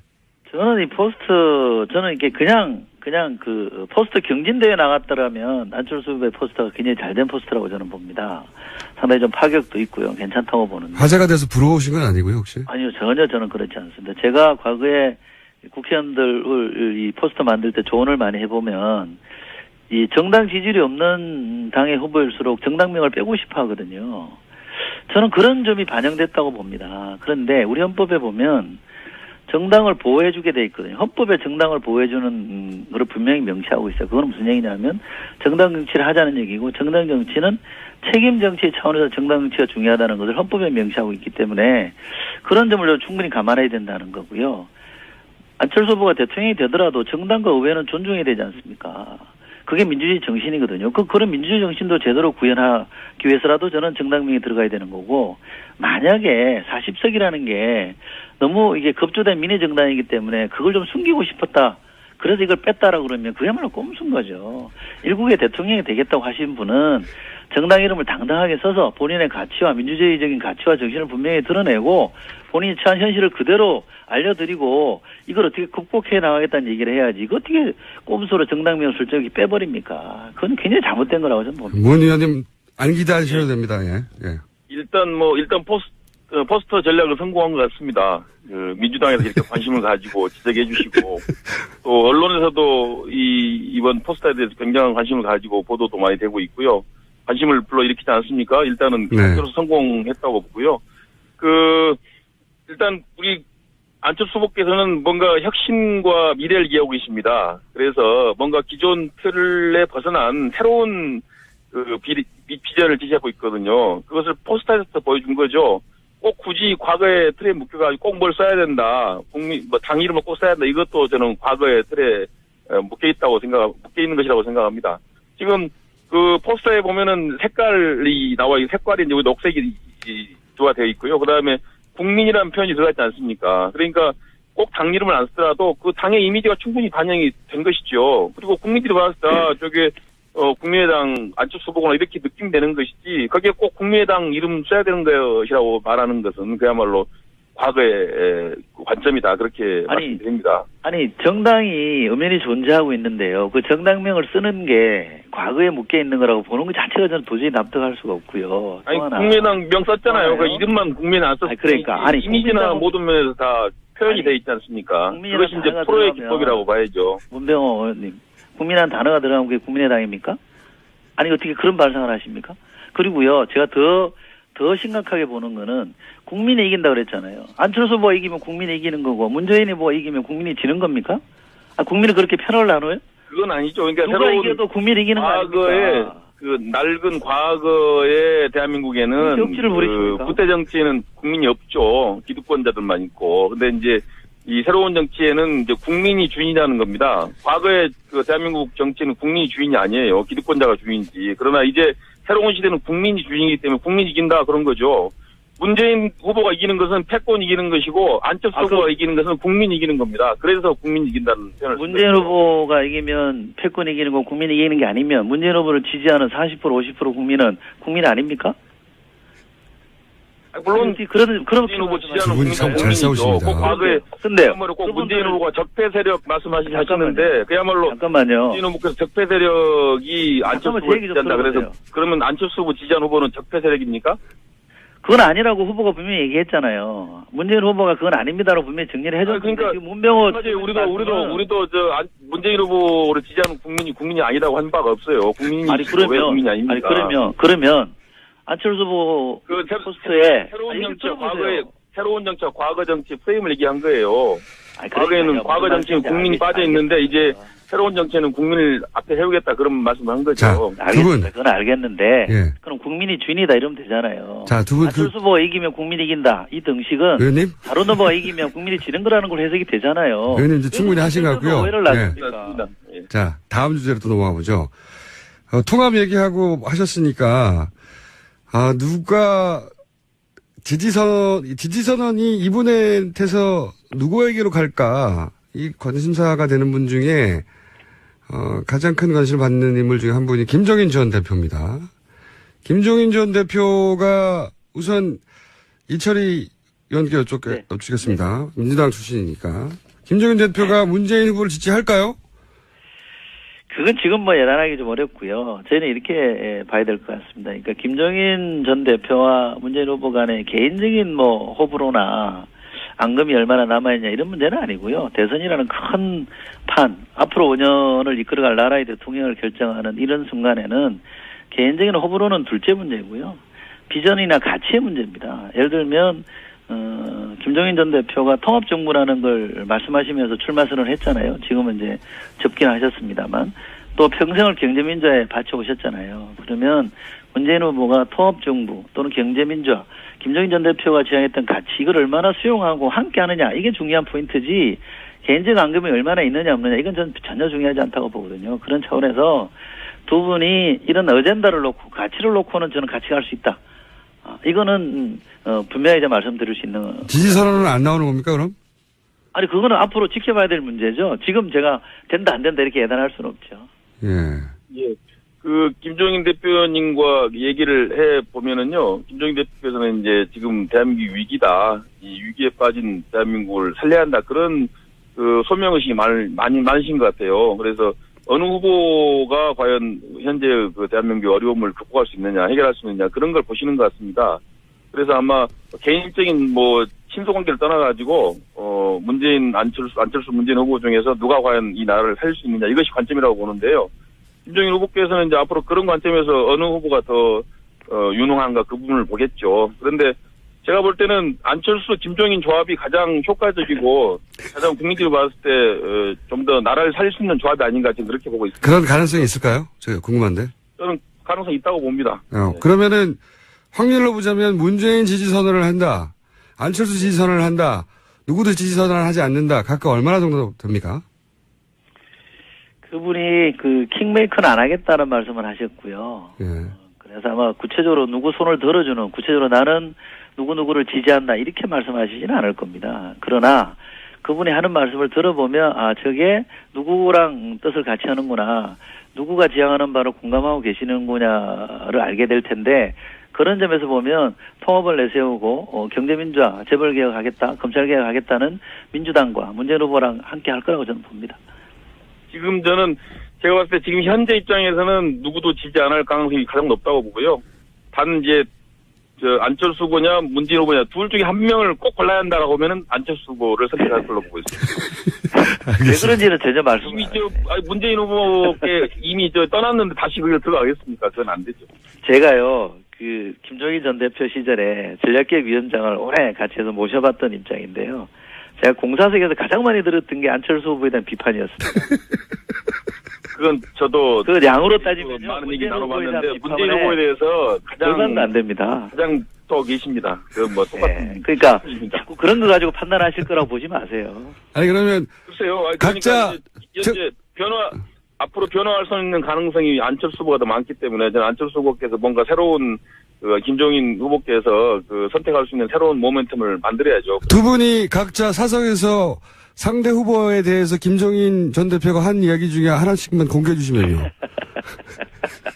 저는 이 포스터, 저는 이게 그냥 그 포스터 경진대회 나갔더라면 안철수 후보의 포스터가 굉장히 잘된 포스터라고 저는 봅니다. 상당히 좀 파격도 있고요. 괜찮다고 보는데. 화제가 돼서 부러우신 건 아니고요, 혹시? 아니요, 전혀 저는 그렇지 않습니다. 제가 과거에 국회의원들 이 포스터 만들 때 조언을 많이 해보면 이 정당 지지율이 없는 당의 후보일수록 정당명을 빼고 싶어 하거든요. 저는 그런 점이 반영됐다고 봅니다. 그런데 우리 헌법에 보면 정당을 보호해주게 돼 있거든요. 헌법에 정당을 보호해주는 걸 분명히 명시하고 있어요. 그건 무슨 얘기냐면 정당 정치를 하자는 얘기고 정당 정치는 책임 정치 차원에서 정당 정치가 중요하다는 것을 헌법에 명시하고 있기 때문에 그런 점을 충분히 감안해야 된다는 거고요. 안철수 후보가 대통령이 되더라도 정당과 의회는 존중해야 되지 않습니까? 그게 민주주의 정신이거든요. 그런 민주주의 정신도 제대로 구현하기 위해서라도 저는 정당명이 들어가야 되는 거고, 만약에 40석이라는 게 너무 이게 급조된 미니정당이기 때문에 그걸 좀 숨기고 싶었다. 그래서 이걸 뺐다라고 그러면 그야말로 꼼수인 거죠. 일국의 대통령이 되겠다고 하신 분은 정당 이름을 당당하게 써서 본인의 가치와 민주주의적인 가치와 정신을 분명히 드러내고 본인이 처한 현실을 그대로 알려드리고 이걸 어떻게 극복해 나가겠다는 얘기를 해야지. 이거 어떻게 꼼수로 정당명을 슬쩍 빼버립니까? 그건 굉장히 잘못된 거라고 저는 봅니다. 문 의원님 안 기다리셔도 됩니다. 예. 일단 포스터 전략을 성공한 것 같습니다. 민주당에서 이렇게 관심을 가지고 지적해 주시고, 또 언론에서도 이번 포스터에 대해서 굉장한 관심을 가지고 보도도 많이 되고 있고요. 관심을 불러일으키지 않습니까? 일단은 그로서 성공했다고 보고요. 일단 우리 안철수 후보께서는 뭔가 혁신과 미래를 기하고 계십니다. 그래서 뭔가 기존 틀에 벗어난 새로운 비전을 제시하고 있거든요. 그것을 포스터에서 보여준 거죠. 꼭 굳이 과거의 틀에 묶여가지고 꼭 뭘 써야 된다. 당 이름을 꼭 써야 된다. 이것도 저는 과거의 틀에 묶여 있는 것이라고 생각합니다. 지금 그 포스터에 보면은 색깔이 나와요. 색깔이 이제 녹색이 조화되어 있고요. 그 다음에 국민이라는 표현이 들어가지 않습니까? 그러니까 꼭 당 이름을 안 쓰더라도 그 당의 이미지가 충분히 반영이 된 것이죠. 그리고 국민들이 봤을 때 저게 국민의당 안철수 후보구나 이렇게 느낌되는 것이지 거기에 꼭 국민의당 이름 써야 되는 것이라고 말하는 것은 그야말로 과거의 관점이다. 그렇게 말씀드립니다. 아니 정당이 엄연히 존재하고 있는데요. 그 정당명을 쓰는 게 과거에 묶여 있는 거라고 보는 것 자체가 저는 도저히 납득할 수가 없고요. 아니 국민의당 명 썼잖아요. 그 이름만 국민은 안 썼으니 그러니까 이미지나 모든 면에서 다 표현이 돼 있지 않습니까? 그것이 이제 프로의 기법이라고 봐야죠. 문병호 의원님, 국민이라는 단어가 들어가면 그게 국민의당입니까? 아니 어떻게 그런 발상을 하십니까? 그리고요, 제가 더 심각하게 보는 거는 국민이 이긴다 그랬잖아요. 안철수 후보가 이기면 국민이 이기는 거고 문재인 후보가 이기면 국민이 지는 겁니까? 국민은 그렇게 편을 나눠요? 그건 아니죠. 그러니까 누가 새로운 이겨도 국민이 이기는 거 아닙니까? 그 낡은 과거의 대한민국에는 정치를 부리십니까? 부패 정치에는 국민이 없죠. 기득권자들만 있고. 근데 이제 이 새로운 정치에는 이제 국민이 주인이라는 겁니다. 과거의 그 대한민국 정치는 국민이 주인이 아니에요. 기득권자가 주인이지. 그러나 이제 새로운 시대는 국민이 주인이기 때문에 국민이 이긴다 그런 거죠. 문재인 후보가 이기는 것은 패권이 이기는 것이고 안철수 후보가 이기는 것은 국민이 이기는 겁니다. 그래서 국민이 이긴다는 표현을 문재인 후보가 이기면 패권이 이기는 거 국민이 이기는 게 아니면 문재인 후보를 지지하는 40% 50% 국민은 국민 아닙니까? 물론 그런 문재인 후보 지지하는 국민은 잘 싸우십니다. 꼭 과거에 근데 꼭 문재인 후보가 적폐 세력 말씀하시는데 그야말로 잠깐만요. 문재인 후보께서 적폐 세력이 안철수 후보를 지지한다 그래서 그러면 안철수 후보 지지한 후보는 적폐 세력입니까? 그건 아니라고 후보가 분명히 얘기했잖아요. 문재인 후보가 그건 아닙니다라고 분명히 정리를 해줬는데 그러니까 지금 문병호 우리도 문재인 후보를 지지하는 국민이 아니라고 한 바가 없어요. 국민이 왜 국민이 아닙니까? 그러면 안철수 후보 포스터에 새로운 정치 과거에 새로운 정치와 과거 정치 프레임을 얘기한 거예요. 그러니까요. 과거에는 과거 정치는 국민이 빠져 있는데 이제 새로운 정치는 국민을 앞에 세우겠다 그런 말씀을 한 거죠. 자, 두 분. 그건 알겠는데 예. 그럼 국민이 주인이다 이러면 되잖아요. 자, 두 분. 안철수 후보가 이기면 국민이 이긴다. 이 등식은 의원님? 다른 후보가 이기면 국민이 지는 거라는 걸 해석이 되잖아요. 의원님 이제 충분히 하신 것 같고요. 오해를 예. 놨습니까? 예. 자, 다음 주제로 또 넘어가 보죠. 통합 얘기하고 하셨으니까, 누가 지지선언이 이분한테서 누구에게로 갈까? 이 관심사가 되는 분 중에, 가장 큰 관심을 받는 인물 중에 한 분이 김종인 전 대표입니다. 김종인 전 대표가 우선 이철희 의원께 여쭙겠습니다. 민주당 출신이니까. 김종인 대표가 문재인 후보를 지지할까요? 그건 지금 뭐 예단하기 좀 어렵고요. 저희는 이렇게 봐야 될 것 같습니다. 그러니까 김종인 전 대표와 문재인 후보 간의 개인적인 뭐 호불호나 앙금이 얼마나 남아있냐 이런 문제는 아니고요. 대선이라는 큰 판, 앞으로 5년을 이끌어갈 나라의 대통령을 결정하는 이런 순간에는 개인적인 호불호는 둘째 문제고요. 비전이나 가치의 문제입니다. 예를 들면 김종인 전 대표가 통합정부라는 걸 말씀하시면서 출마선언을 했잖아요. 지금은 이제 접긴 하셨습니다만 또 평생을 경제민주화에 바쳐오셨잖아요. 그러면 문재인 후보가 통합정부 또는 경제민주화, 김종인 전 대표가 지향했던 가치 이걸 얼마나 수용하고 함께하느냐 이게 중요한 포인트지 개인적 앙금이 얼마나 있느냐 없느냐 이건 저는 전혀 중요하지 않다고 보거든요. 그런 차원에서 두 분이 이런 어젠다를 놓고 가치를 놓고는 저는 같이 갈 수 있다. 이거는 분명히 말씀드릴 수 있는. 지지선언은 안 나오는 겁니까 그럼? 아니 그거는 앞으로 지켜봐야 될 문제죠. 지금 제가 된다 안 된다 이렇게 예단할 수는 없죠. 예. 그 김종인 대표님과 얘기를 해 보면은요. 김종인 대표께서는 이제 지금 대한민국이 위기다. 이 위기에 빠진 대한민국을 살려야 한다. 그런 그 소명의식이 많으신 것 같아요. 그래서 어느 후보가 과연 현재 그 대한민국의 어려움을 극복할 수 있느냐, 해결할 수 있느냐 그런 걸 보시는 것 같습니다. 그래서 아마 개인적인 뭐 친소 관계를 떠나가지고 문재인 안철수 문재인 후보 중에서 누가 과연 이 나라를 살릴 수 있느냐 이것이 관점이라고 보는데요. 김종인 후보께서는 이제 앞으로 그런 관점에서 어느 후보가 더 유능한가 그 부분을 보겠죠. 그런데 제가 볼 때는 안철수 김종인 조합이 가장 효과적이고 가장 국민들이 봤을 때 좀 더 나라를 살릴 수 있는 조합이 아닌가 지금 그렇게 보고 있습니다. 그런 가능성이 있을까요? 제가 궁금한데. 저는 가능성이 있다고 봅니다. 그러면은 확률로 보자면 문재인 지지선언을 한다. 안철수 지지선언을 한다. 누구도 지지선언을 하지 않는다. 각각 얼마나 정도 됩니까? 그분이 그 킹메이커는 안 하겠다는 말씀을 하셨고요. 예. 그래서 아마 구체적으로 누구 손을 들어주는 구체적으로 나는 누구누구를 지지한다 이렇게 말씀하시지는 않을 겁니다. 그러나 그분이 하는 말씀을 들어보면 저게 누구랑 뜻을 같이 하는구나. 누구가 지향하는 바로 공감하고 계시는구나를 알게 될 텐데 그런 점에서 보면 통합을 내세우고 경제민주화, 재벌개혁하겠다, 검찰개혁하겠다는 민주당과 문재인 후보랑 함께 할 거라고 저는 봅니다. 지금 저는 제가 봤을 때 지금 현재 입장에서는 누구도 지지 안 할 가능성이 가장 높다고 보고요. 단 이제 안철수 후보냐 문재인 후보냐 둘 중에 한 명을 꼭 골라야 한다라고 하면은 안철수 후보를 선택할 걸로 보고 있습니다. 왜 그런지는 전혀 말씀 이미 문재인 후보께 이미 떠났는데 다시 그걸 들어가겠습니까? 그건 안 되죠. 제가요 그 김종인 전 대표 시절에 전략기획위원장을 오래 같이 해서 모셔봤던 입장인데요. 제가 공사석에서 가장 많이 들었던 게 안철수 후보에 대한 비판이었습니다. 그건 저도 그 양으로 따지면 많은 얘기 나눠봤는데 문재인 후보에 대해서 가장 안 됩니다. 가장 더 계십니다. 뭐 똑같은. 그러니까 자꾸 그런 거 가지고 판단하실 거라고 보지 마세요. 아니 그러면 글쎄요. 각자 현재 앞으로 변화할 수 있는 가능성이 안철수 후보가 더 많기 때문에 저는 안철수 후보께서 뭔가 새로운 김종인 후보께서 선택할 수 있는 새로운 모멘텀을 만들어야죠. 두 분이 각자 사석에서 상대 후보에 대해서 김종인 전 대표가 한 이야기 중에 하나씩만 공개해 주시면요.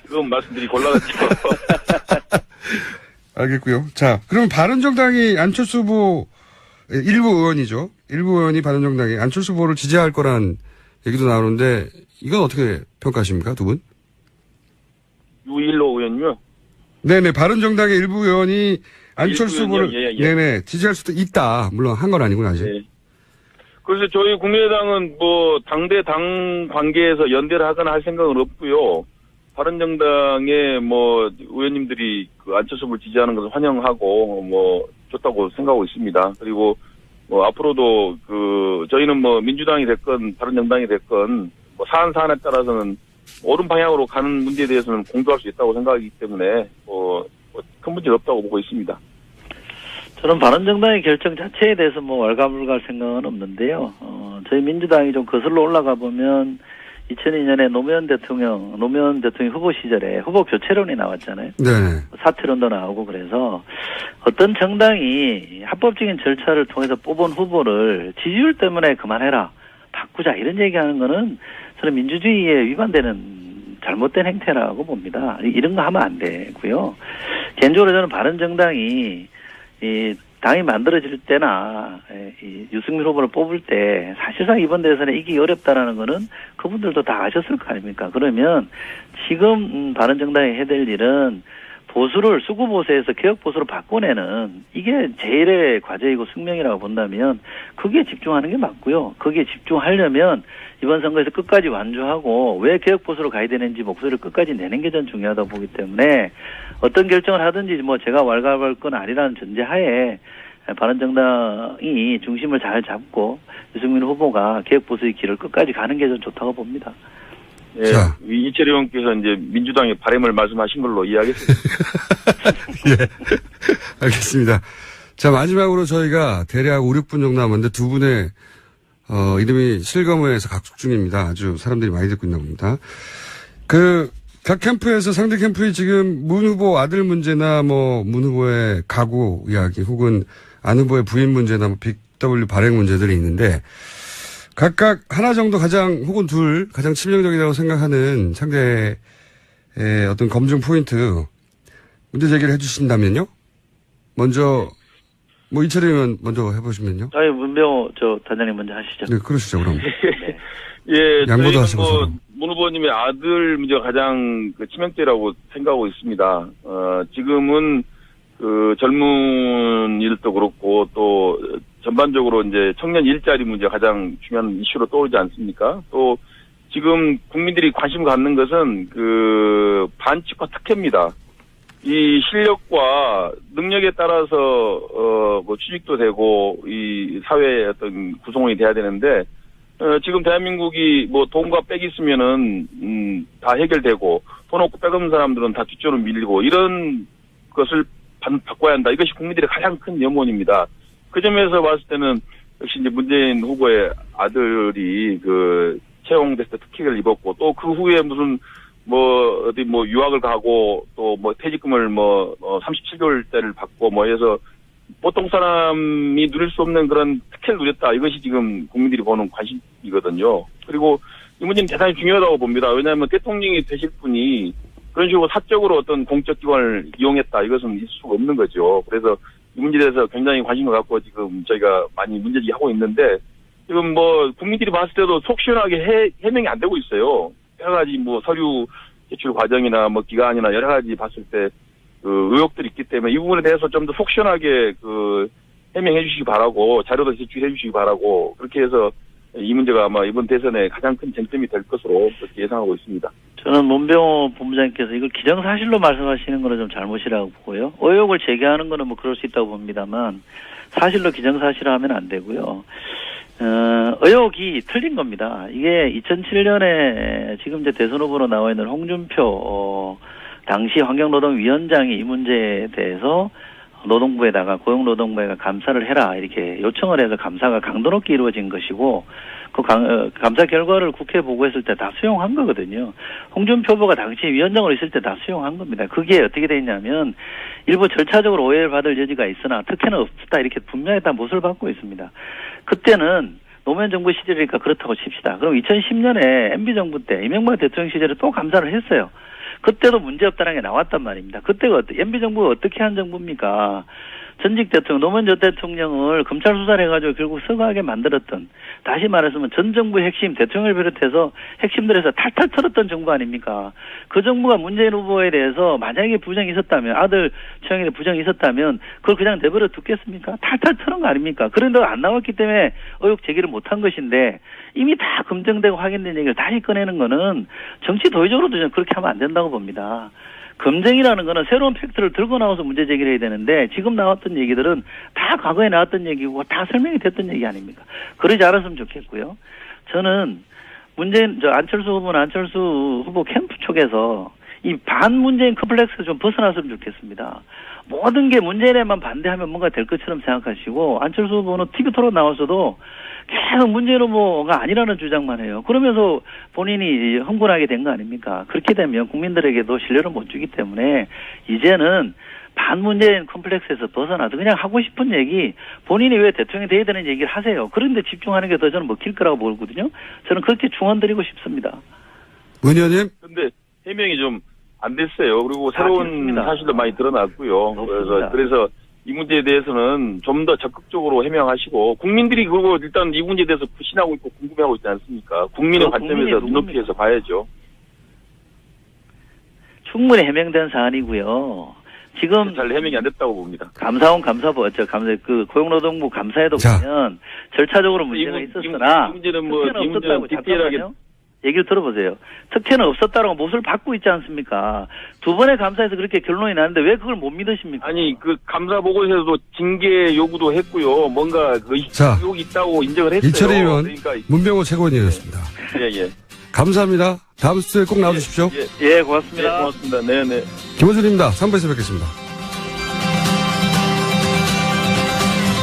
그건 말씀드리기 곤란하죠. 알겠고요. 자, 그럼 바른정당이 안철수 후보 일부 의원이죠. 일부 의원이 바른정당이 안철수 후보를 지지할 거라는 얘기도 나오는데 이건 어떻게 평가하십니까, 두 분? 유일로 의원요? 네네, 바른정당의 일부 의원이 안철수 후보를 네네 지지할 수도 있다. 물론 한 건 아니구나 아직. 네. 그래서 저희 국민의당은 뭐 당대 당 관계에서 연대를 하거나 할 생각은 없고요. 바른정당의 뭐 의원님들이 안철수 후보를 지지하는 것을 환영하고 뭐 좋다고 생각하고 있습니다. 그리고 뭐 앞으로도 저희는 뭐 민주당이 됐건 바른정당이 됐건 뭐 사안에 따라서는 옳은 방향으로 가는 문제에 대해서는 공조할 수 있다고 생각하기 때문에 큰 문제가 없다고 보고 있습니다. 저는 바른정당의 결정 자체에 대해서 뭐 왈가불가할 생각은 없는데요. 저희 민주당이 좀 거슬러 올라가 보면 2002년에 노무현 대통령 후보 시절에 후보 교체론이 나왔잖아요. 네. 사퇴론도 나오고 그래서 어떤 정당이 합법적인 절차를 통해서 뽑은 후보를 지지율 때문에 그만해라, 바꾸자 이런 얘기하는 거는 저는 민주주의에 위반되는 잘못된 행태라고 봅니다. 이런 거 하면 안 되고요. 개인적으로 저는 바른정당이 당이 만들어질 때나 유승민 후보를 뽑을 때 사실상 이번 대선에 이기기 어렵다라는 거는 그분들도 다 아셨을 거 아닙니까? 그러면 지금 바른정당이 해야 될 일은 보수를 수구보수에서 개혁보수로 바꿔내는 이게 제일의 과제이고 숙명이라고 본다면 거기에 집중하는 게 맞고요. 거기에 집중하려면 이번 선거에서 끝까지 완주하고 왜 개혁보수로 가야 되는지 목소리를 끝까지 내는 게 전 중요하다고 보기 때문에 어떤 결정을 하든지 뭐 제가 왈가왈부할 건 아니라는 전제하에 바른정당이 중심을 잘 잡고 유승민 후보가 개혁보수의 길을 끝까지 가는 게 전 좋다고 봅니다. 예, 이철희 의원께서 이제 민주당의 바람을 말씀하신 걸로 이해하겠습니다. 예, 알겠습니다. 자, 마지막으로 저희가 대략 5, 6분 정도 남았는데 두 분의 이름이 실검회에서 각축 중입니다. 아주 사람들이 많이 듣고 있나 봅니다. 각 캠프에서 상대 캠프의 지금 문 후보 아들 문제나 뭐 문 후보의 가구 이야기 혹은 안 후보의 부인 문제나 뭐 BW 발행 문제들이 있는데 각각 하나 정도 혹은 둘 가장 치명적이라고 생각하는 상대의 어떤 검증 포인트 문제 제기를 해주신다면요? 먼저 이철희 의원 먼저 해보시면요. 문병호 단장님 먼저 하시죠. 네, 그러시죠 그럼. 네. 예, 양보도 하시고 문 후보님의 아들 문제가 가장 치명적이라고 생각하고 있습니다. 지금은 젊은 일도 그렇고 또 전반적으로 이제 청년 일자리 문제가 가장 중요한 이슈로 떠오르지 않습니까? 또 지금 국민들이 관심 갖는 것은 반칙과 특혜입니다. 이 실력과 능력에 따라서 뭐 취직도 되고 이 사회의 어떤 구성원이 돼야 되는데 지금 대한민국이 뭐 돈과 빽이 있으면은 다 해결되고 돈 없고 빽 없는 사람들은 다 뒷전으로 밀리고 이런 것을 바꿔야 한다. 이것이 국민들의 가장 큰 염원입니다. 그 점에서 봤을 때는 역시 이제 문재인 후보의 아들이 채용됐을 때 특혜를 입었고 또 그 후에 무슨 어디 유학을 가고 또 퇴직금을 37개월대를 받고 해서 보통 사람이 누릴 수 없는 그런 특혜를 누렸다. 이것이 지금 국민들이 보는 관심이거든요. 그리고 이 문제는 대단히 중요하다고 봅니다. 왜냐하면 대통령이 되실 분이 그런 식으로 사적으로 어떤 공적 기관을 이용했다. 이것은 있을 수가 없는 거죠. 그래서 이 문제에 대해서 굉장히 관심을 갖고 지금 저희가 많이 문제제기하고 있는데 지금 국민들이 봤을 때도 속 시원하게 해명이 안 되고 있어요. 여러 가지 서류 제출 과정이나 기간이나 여러 가지 봤을 때 의혹들이 있기 때문에 이 부분에 대해서 좀 더 속 시원하게 해명해 주시기 바라고 자료도 제출해 주시기 바라고 그렇게 해서 이 문제가 아마 이번 대선에 가장 큰 쟁점이 될 것으로 그렇게 예상하고 있습니다. 저는 문병호 본부장님께서 이걸 기정사실로 말씀하시는 거는 좀 잘못이라고 보고요. 의혹을 제기하는 거는 그럴 수 있다고 봅니다만 사실로 기정사실을 하면 안 되고요. 의혹이 틀린 겁니다. 이게 2007년에 지금 이제 대선 후보로 나와 있는 홍준표 당시 환경노동위원장이 이 문제에 대해서 노동부에다가 고용노동부에가 감사를 해라 이렇게 요청을 해서 감사가 강도 높게 이루어진 것이고 감사 결과를 국회에 보고했을 때 다 수용한 거거든요. 홍준표 후보가 당시 위원장으로 있을 때 다 수용한 겁니다. 그게 어떻게 돼 있냐면 일부 절차적으로 오해를 받을 여지가 있으나 특혜는 없다 이렇게 분명히 다 못을 받고 있습니다. 그때는 노무현 정부 시절이니까 그렇다고 칩시다. 그럼 2010년에 MB정부 때 이명박 대통령 시절에 또 감사를 했어요. 그때도 문제없다는 게 나왔단 말입니다. 그때가 MB정부가 어떻게 한 정부입니까? 전직 대통령, 노무현 전 대통령을 검찰 수사를 해가지고 결국 서거하게 만들었던, 다시 말해서면 전 정부의 핵심, 대통령을 비롯해서 핵심들에서 탈탈 털었던 정부 아닙니까? 그 정부가 문재인 후보에 대해서 만약에 부정이 있었다면, 아들 채용에 부정이 있었다면, 그걸 그냥 내버려 두겠습니까? 탈탈 털은 거 아닙니까? 그런데 안 나왔기 때문에 의혹 제기를 못한 것인데, 이미 다 검증되고 확인된 얘기를 다시 꺼내는 거는 정치 도의적으로도 저는 그렇게 하면 안 된다고 봅니다. 검증이라는 거는 새로운 팩트를 들고 나와서 문제 제기를 해야 되는데 지금 나왔던 얘기들은 다 과거에 나왔던 얘기고 다 설명이 됐던 얘기 아닙니까? 그러지 않았으면 좋겠고요. 저는 안철수 후보는 안철수 후보 캠프 쪽에서 이 반문재인 컴플렉스에서 좀 벗어났으면 좋겠습니다. 모든 게 문재인에만 반대하면 뭔가 될 것처럼 생각하시고 안철수 후보는 TV 토론 나와서도 계속 문재인 후보가 아니라는 주장만 해요. 그러면서 본인이 흥분하게 된 거 아닙니까? 그렇게 되면 국민들에게도 신뢰를 못 주기 때문에 이제는 반문재인 컴플렉스에서 벗어나서 그냥 하고 싶은 얘기, 본인이 왜 대통령이 돼야 되는 얘기를 하세요. 그런데 집중하는 게 더 저는 먹힐 거라고 보거든요. 저는 그렇게 충원드리고 싶습니다. 문 의원님? 근데 해명이 좀 안 됐어요. 그리고 새로운 됐습니다. 사실도 많이 드러났고요. 그래서 이 문제에 대해서는 좀 더 적극적으로 해명하시고 국민들이 그거 일단 이 문제에 대해서 불신하고 있고 궁금해하고 있지 않습니까? 국민의 관점에서 눈높이에서 봐야죠. 충분히 해명된 사안이고요. 지금 잘 해명이 안 됐다고 봅니다. 감사원 고용노동부 감사에도 보면 절차적으로 문제가 있었으나 이 문제는 뭐 이 문제는 디테일하게 얘기를 들어보세요. 특혜는 없었다라고 못을 받고 있지 않습니까? 두 번의 감사에서 그렇게 결론이 나는데 왜 그걸 못 믿으십니까? 아니 그 감사 보고서에서도 징계 요구도 했고요. 뭔가 그 의혹이 있다고 인정을 했어요. 이철희 의원, 그러니까 문병호 최고위원이었습니다. 예. 감사합니다. 다음 주에 꼭 나와주십시오. 예, 고맙습니다. 네, 고맙습니다. 네네. 김원준입니다. 3부에서 뵙겠습니다.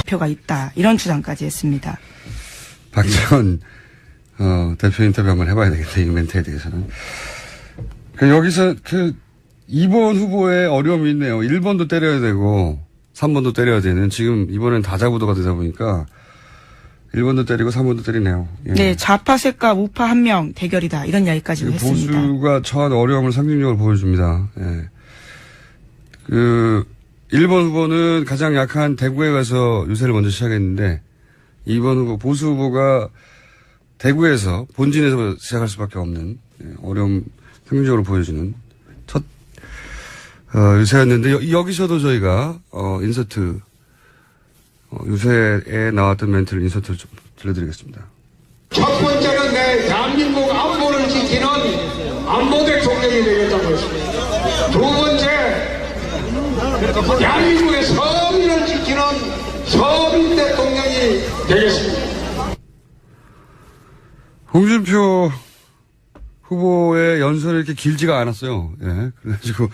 표가 있다. 이런 주장까지 했습니다. 박지원 대표 인터뷰 한번 해봐야 되겠다. 이 멘트에 대해서는. 여기서 2번 후보의 어려움이 있네요. 1번도 때려야 되고 3번도 때려야 되는, 지금 이번엔 다자구도가 되다 보니까 1번도 때리고 3번도 때리네요. 예. 네, 좌파 셋과 우파 한 명 대결이다. 이런 이야기까지도 했습니다. 보수가 처한 어려움을 상징적으로 보여줍니다. 예. 1번 후보는 가장 약한 대구에 가서 유세를 먼저 시작했는데 2번 후보, 보수 후보가 대구에서 본진에서 시작할 수밖에 없는 어려움 상징적으로 보여주는 첫 유세였는데 여기서도 저희가 인서트 유세에 나왔던 멘트를 인서트를 좀 들려드리겠습니다. 첫 번째는 내 대한민국 안보를 지키는 안보 대통령이 되겠다는 것입니다. 두 번째, 대한민국의 서민을 지키는 서민 대통령이 되겠습니다. 홍준표 후보의 연설이 이렇게 길지가 않았어요. 예. 그래가지고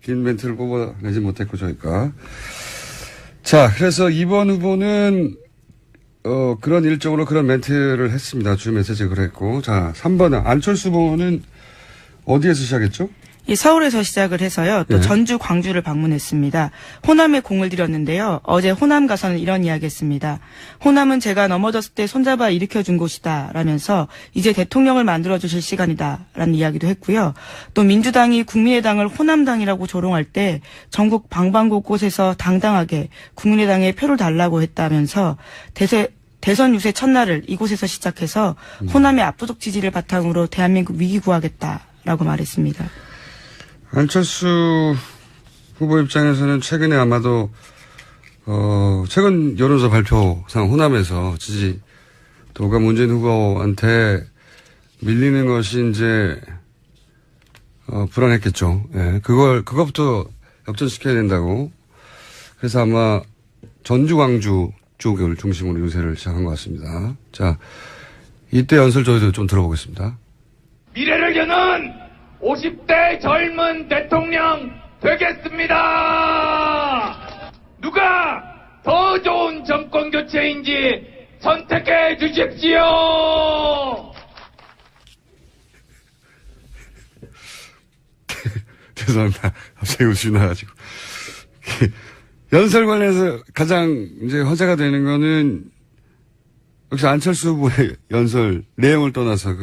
긴 멘트를 뽑아내지 못했고 저희가. 자, 그래서 2번 후보는 그런 일정으로 그런 멘트를 했습니다. 주 메시지 그랬고. 자, 3번은 안철수 후보는 어디에서 시작했죠? 이 서울에서 시작을 해서요. 또 네. 전주, 광주를 방문했습니다. 호남에 공을 들였는데요. 어제 호남 가서는 이런 이야기했습니다. 호남은 제가 넘어졌을 때 손잡아 일으켜준 곳이다 라면서 이제 대통령을 만들어주실 시간이다 라는 이야기도 했고요. 또 민주당이 국민의당을 호남당이라고 조롱할 때 전국 방방곳곳에서 당당하게 국민의당에 표를 달라고 했다면서 대선 유세 첫날을 이곳에서 시작해서 호남의 압도적 지지를 바탕으로 대한민국 위기 구하겠다라고 말했습니다. 안철수 후보 입장에서는 최근에 아마도 최근 여론조사 발표상 호남에서 지지도가 문재인 후보한테 밀리는 것이 이제 불안했겠죠. 예, 그것부터 역전시켜야 된다고. 그래서 아마 전주, 광주 쪽을 중심으로 유세를 시작한 것 같습니다. 자, 이때 연설 저희도 좀 들어보겠습니다. 미래를 여는 50대 젊은 대통령 되겠습니다. 누가 더 좋은 정권 교체인지 선택해 주십시오. 죄송합니다. 갑자기 웃음이 나가지고. 연설 관련해서 가장 이제 화제가 되는 거는 역시 안철수 후보의 연설 내용을 떠나서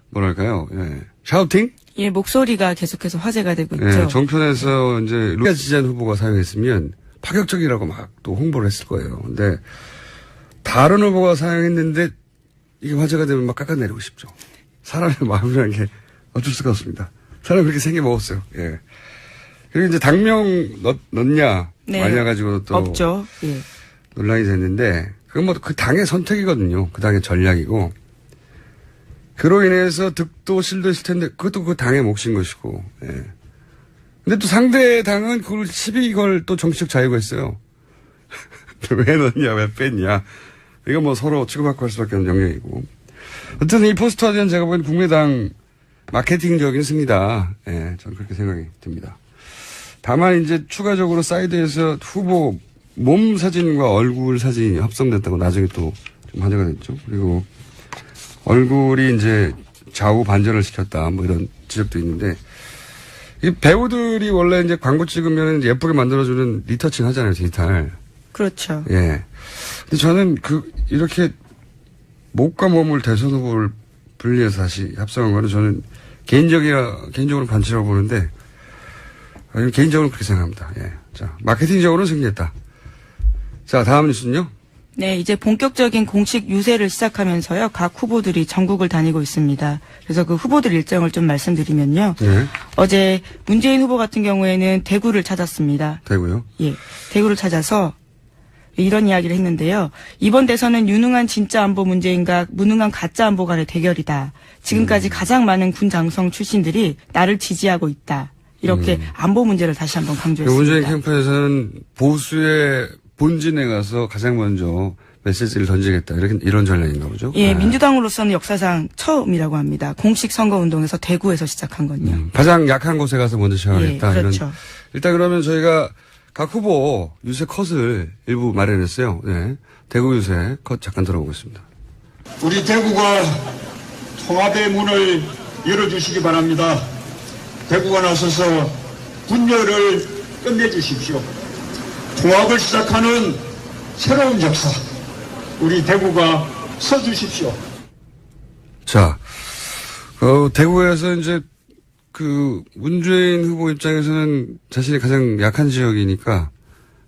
뭐랄까요. 예. 샤우팅? 예, 목소리가 계속해서 화제가 되고 있죠. 예, 정편에서 이제 루카 지지한 후보가 사용했으면 파격적이라고 막 또 홍보를 했을 거예요. 근데 다른 후보가 사용했는데 이게 화제가 되면 막 깎아내리고 싶죠. 사람의 마음이라는 게 어쩔 수가 없습니다. 사람이 그렇게 생겨 먹었어요. 예. 그리고 이제 당명 넣냐 네. 마냐 가지고 또 없죠. 예. 논란이 됐는데 그건 뭐 그 당의 선택이거든요. 그 당의 전략이고. 그로 인해서 득도 실도 있을 텐데 그것도 그 당의 몫인 것이고. 예. 근데 또 상대 당은 그걸 시비 걸 또 정치적 자유가 있어요. 왜 넣냐, 왜 뺐냐. 이거 뭐 서로 치고받고 할 수밖에 없는 영역이고. 어쨌든 이 포스터에 대한 제가 보기엔 국민의당 마케팅적인 승리다. 예, 저는 그렇게 생각이 듭니다. 다만 이제 추가적으로 사이드에서 후보 몸 사진과 얼굴 사진이 합성됐다고 나중에 또 좀 화제가 됐죠. 그리고 얼굴이 이제 좌우 반전을 시켰다. 뭐 이런 지적도 있는데 이 배우들이 원래 이제 광고 찍으면 예쁘게 만들어주는 리터칭 하잖아요. 디지털. 그렇죠. 예. 근데 저는 이렇게 목과 몸을 대선 후보를 분리해서 다시 합성한 거는 저는 개인적으로 반칙이라고 보는데, 개인적으로 그렇게 생각합니다. 예. 자, 마케팅적으로는 승리했다. 자, 다음 뉴스는요? 네, 이제 본격적인 공식 유세를 시작하면서요, 각 후보들이 전국을 다니고 있습니다. 그래서 그 후보들 일정을 좀 말씀드리면요. 네. 어제 문재인 후보 같은 경우에는 대구를 찾았습니다. 대구요? 예, 대구를 찾아서 이런 이야기를 했는데요. 이번 대선은 유능한 진짜 안보 문재인과 무능한 가짜 안보 간의 대결이다. 지금까지 가장 많은 군 장성 출신들이 나를 지지하고 있다. 이렇게 안보 문제를 다시 한번 강조했습니다. 문재인 캠프에서는 보수의 본진에 가서 가장 먼저 메시지를 던지겠다. 이런 전략인가 보죠? 예, 민주당으로서는 역사상 처음이라고 합니다. 공식 선거운동에서 대구에서 시작한 건요. 가장 약한 곳에 가서 먼저 시작하겠다. 예, 그렇죠. 일단 그러면 저희가 각 후보 유세 컷을 일부 마련했어요. 네. 대구 유세 컷 잠깐 들어보겠습니다. 우리 대구가 통합의 문을 열어주시기 바랍니다. 대구가 나서서 분열을 끝내주십시오. 통합을 시작하는 새로운 역사, 우리 대구가 서주십시오. 자, 대구에서 이제 문재인 후보 입장에서는 자신이 가장 약한 지역이니까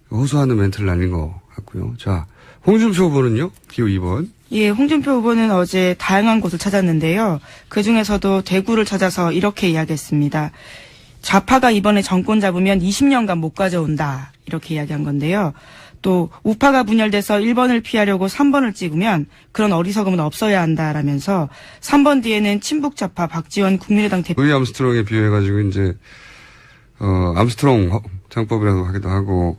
호소하는 멘트를 날린 것 같고요. 자, 홍준표 후보는요? 기호 2번. 예, 홍준표 후보는 어제 다양한 곳을 찾았는데요. 그 중에서도 대구를 찾아서 이렇게 이야기했습니다. 좌파가 이번에 정권 잡으면 20년간 못 가져온다. 이렇게 이야기한 건데요. 또 우파가 분열돼서 1번을 피하려고 3번을 찍으면 그런 어리석음은 없어야 한다라면서 3번 뒤에는 친북 좌파 박지원 국민의당 대표 루이 암스트롱에 비유해가지고 이제 암스트롱 장법이라고 하기도 하고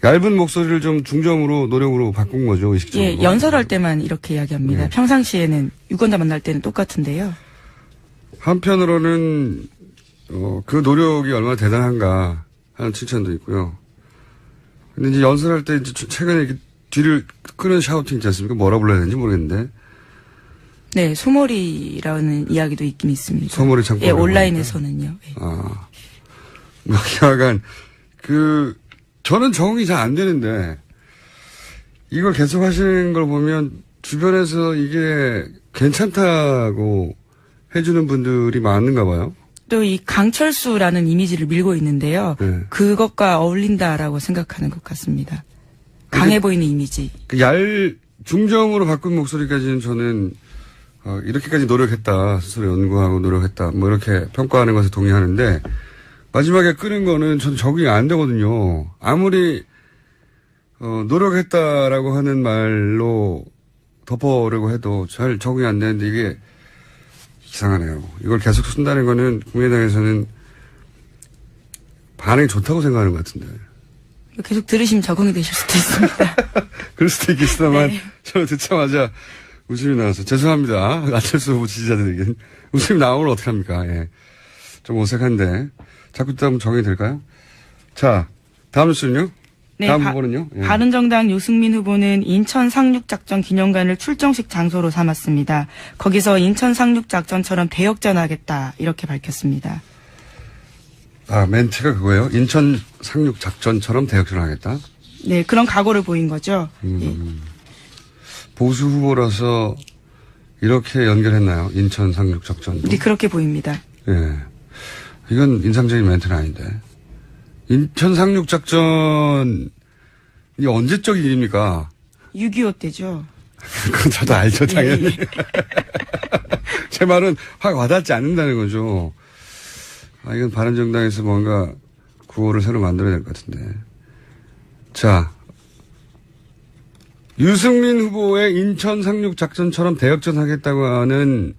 얇은 목소리를 좀 중저음으로 노력으로 바꾼 거죠. 의식적으로. 예, 연설할 때만 이렇게 이야기합니다. 네. 평상시에는 유권자 만날 때는 똑같은데요. 한편으로는 그 노력이 얼마나 대단한가 하는 칭찬도 있고요. 근데 이제 연설할 때 이제 최근에 이렇게 뒤를 끄는 샤우팅 있지 않습니까? 뭐라 불러야 되는지 모르겠는데. 네, 소머리라는 이야기도 있긴 있습니다. 소머리 창법. 예, 온라인에서는요. 예. 아. 약간, 저는 적응이 잘 안 되는데, 이걸 계속 하시는 걸 보면, 주변에서 이게 괜찮다고 해주는 분들이 많은가 봐요. 또 이 강철수라는 이미지를 밀고 있는데요. 네. 그것과 어울린다라고 생각하는 것 같습니다. 강해 보이는 이미지. 중정으로 바꾼 목소리까지는 저는, 이렇게까지 노력했다. 스스로 연구하고 노력했다. 뭐 이렇게 평가하는 것에 동의하는데, 마지막에 끄는 거는 저는 적응이 안 되거든요. 아무리, 노력했다라고 하는 말로 덮어오려고 해도 잘 적응이 안 되는데 이게 이상하네요. 이걸 계속 쓴다는 거는 국민의당에서는 반응이 좋다고 생각하는 것 같은데. 계속 들으시면 적응이 되실 수도 있습니다. 그럴 수도 있겠습니다만, 네. 저는 듣자마자 웃음이 나와서 죄송합니다. 안철수 후보 지지자들에게는. 웃음이 나오면 어떡합니까? 예. 좀 어색한데. 자꾸 듣다 보면 적응이 될까요? 자, 다음 뉴스는요? 네, 다음 후보는요? 예. 바른정당 유승민 후보는 인천 상륙작전 기념관을 출정식 장소로 삼았습니다. 거기서 인천 상륙작전처럼 대역전하겠다 이렇게 밝혔습니다. 아, 멘트가 그거예요? 인천 상륙작전처럼 대역전하겠다? 네, 그런 각오를 보인 거죠. 예. 보수 후보라서 이렇게 연결했나요? 인천 상륙작전도? 네, 그렇게 보입니다. 예. 이건 인상적인 멘트는 아닌데. 인천 상륙작전이 언제적 일입니까? 6.25 때죠. 그건 저도 알죠, 당연히. 예. 제 말은 확 와닿지 않는다는 거죠. 아, 이건 바른정당에서 뭔가 구호를 새로 만들어야 될 것 같은데. 자, 유승민 후보의 인천 상륙작전처럼 대역전 하겠다고 하는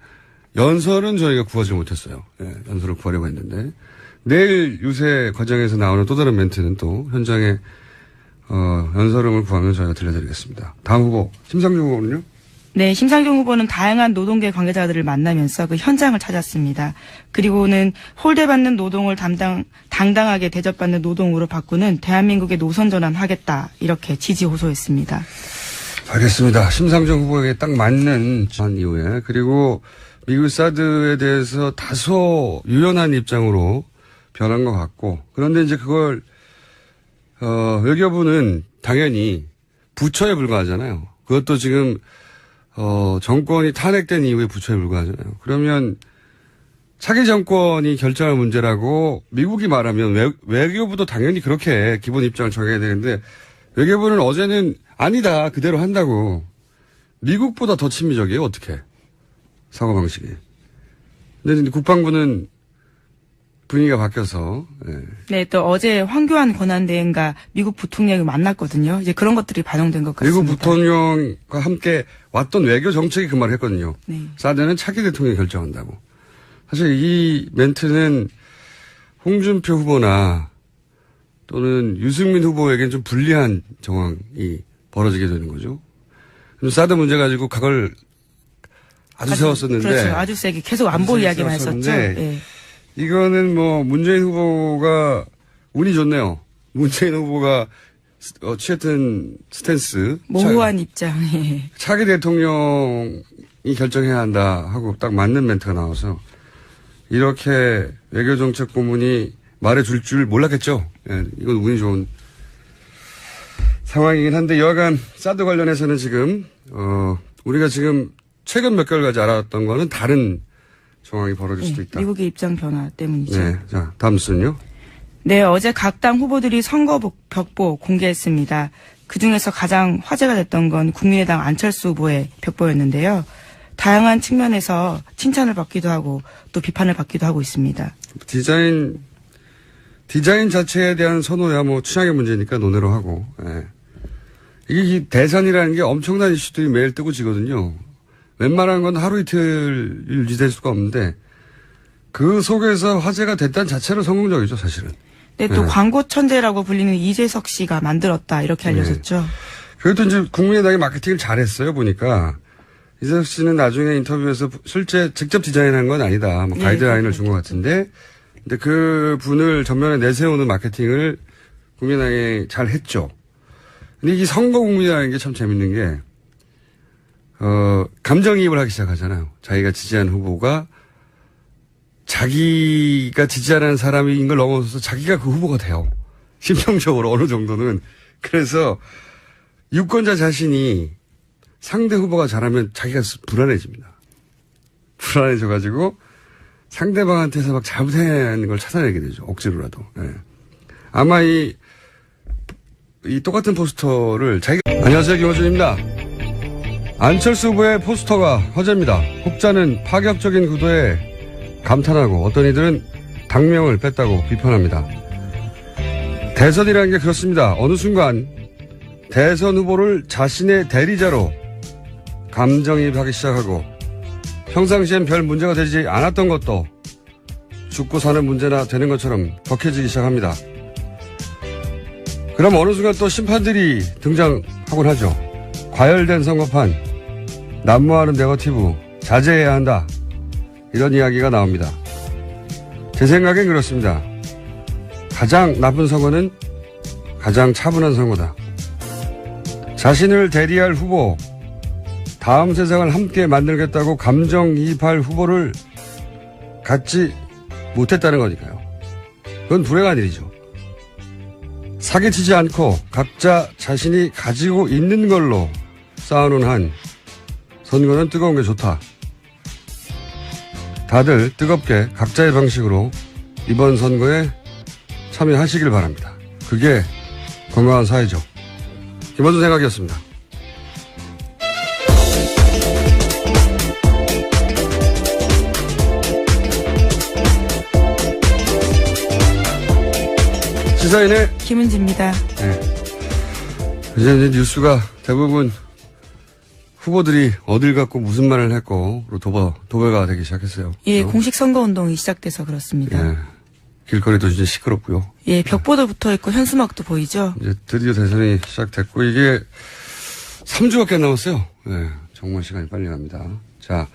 연설은 저희가 구하지 못했어요. 예, 연설을 구하려고 했는데. 내일 유세 과정에서 나오는 또 다른 멘트는 또 현장에 연설음을 구하면 저희가 들려드리겠습니다. 다음 후보 심상정 후보는요? 네, 심상정 후보는 다양한 노동계 관계자들을 만나면서 그 현장을 찾았습니다. 그리고는 홀대받는 노동을 당당하게 대접받는 노동으로 바꾸는 대한민국의 노선 전환하겠다 이렇게 지지 호소했습니다. 알겠습니다. 심상정 후보에게 딱 맞는 한 이후에 그리고 미국 사드에 대해서 다소 유연한 입장으로 변한 것 같고 그런데 이제 그걸 외교부는 당연히 부처에 불과하잖아요. 그것도 지금 정권이 탄핵된 이후에 부처에 불과하잖아요. 그러면 차기 정권이 결정할 문제라고 미국이 말하면 외교부도 당연히 그렇게 기본 입장을 정해야 되는데 외교부는 어제는 아니다 그대로 한다고. 미국보다 더 친미적이에요. 어떻게 사고방식이. 근데 국방부는 분위기가 바뀌어서. 네, 또 어제 황교안 권한대행과 미국 부통령이 만났거든요. 이제 그런 것들이 반영된 것 같습니다. 미국 부통령과 함께 왔던 외교 정책이 그 말을 했거든요. 네. 사드는 차기 대통령이 결정한다고. 사실 이 멘트는 홍준표 후보나 또는 유승민 후보에게는 좀 불리한 정황이 벌어지게 되는 거죠. 사드 문제 가지고 각을 아주 세웠었는데. 그렇죠. 아주 세게 계속 안보 이야기만 했었죠. 네. 이거는 뭐 문재인 후보가 운이 좋네요. 문재인 후보가 취했던 스탠스. 모호한 입장. 예. 차기 대통령이 결정해야 한다 하고 딱 맞는 멘트가 나와서 이렇게 외교정책 고문이 말해줄 줄 몰랐겠죠. 예, 이건 운이 좋은 상황이긴 한데 여하간 사드 관련해서는 지금 우리가 지금 최근 몇 개월까지 알았던 거는 다른 정황이 벌어질 수도 있다. 미국의 입장 변화 때문이죠. 네, 자 다음 순요. 네, 어제 각 당 후보들이 선거 벽보 공개했습니다. 그중에서 가장 화제가 됐던 건 국민의당 안철수 후보의 벽보였는데요. 다양한 측면에서 칭찬을 받기도 하고 또 비판을 받기도 하고 있습니다. 디자인 자체에 대한 선호야 뭐 취향의 문제니까 논외로 하고. 예. 이게 대선이라는 게 엄청난 이슈들이 매일 뜨고 지거든요. 웬만한 건 하루 이틀 유지될 수가 없는데 그 속에서 화제가 됐다는 자체로 성공적이죠, 사실은. 네, 또 광고 천재라고 불리는 이재석 씨가 만들었다 이렇게 알려졌죠. 네. 그래도 이제 국민의당이 마케팅을 잘했어요, 보니까. 이재석 씨는 나중에 인터뷰에서 실제 직접 디자인한 건 아니다. 뭐 가이드라인을 준 것 같은데. 근데 그 분을 전면에 내세우는 마케팅을 국민의당이 잘 했죠. 근데 이 선거 국민이라는 게 참 재밌는 게, 감정이입을 하기 시작하잖아요. 자기가 지지한 후보가 자기가 지지하는 사람인 걸 넘어서서 자기가 그 후보가 돼요. 심정적으로 어느 정도는. 그래서 유권자 자신이 상대 후보가 잘하면 자기가 불안해집니다. 불안해져가지고 상대방한테서 막 잘못한 걸 찾아내게 되죠. 억지로라도. 네. 아마 이 똑같은 포스터를 안녕하세요. 김호준입니다. 안철수 후보의 포스터가 화제입니다. 혹자는 파격적인 구도에 감탄하고 어떤 이들은 당명을 뺐다고 비판합니다. 대선이라는 게 그렇습니다. 어느 순간 대선 후보를 자신의 대리자로 감정이입하기 시작하고 평상시엔 별 문제가 되지 않았던 것도 죽고 사는 문제나 되는 것처럼 격해지기 시작합니다. 그럼 어느 순간 또 심판들이 등장하곤 하죠. 과열된 선거판, 난무하는 네거티브, 자제해야 한다. 이런 이야기가 나옵니다. 제 생각엔 그렇습니다. 가장 나쁜 선거는 가장 차분한 선거다. 자신을 대리할 후보, 다음 세상을 함께 만들겠다고 감정이입할 후보를 갖지 못했다는 거니까요. 그건 불행한 일이죠. 사기치지 않고 각자 자신이 가지고 있는 걸로 싸우는 한 선거는 뜨거운 게 좋다. 다들 뜨겁게 각자의 방식으로 이번 선거에 참여하시길 바랍니다. 그게 건강한 사회죠. 김원준 생각이었습니다. 시사인의 김은지입니다. 네. 이제 뉴스가 대부분 후보들이 어딜 갖고 무슨 말을 했고 도배가 되기 시작했어요. 예, 그렇죠? 공식 선거운동이 시작돼서 그렇습니다. 예. 길거리도 이제 시끄럽고요. 예, 벽보도 붙어 있고 현수막도 보이죠. 이제 드디어 대선이 시작됐고 이게 3주밖에 안 남았어요. 네, 정말 시간이 빨리 갑니다. 자,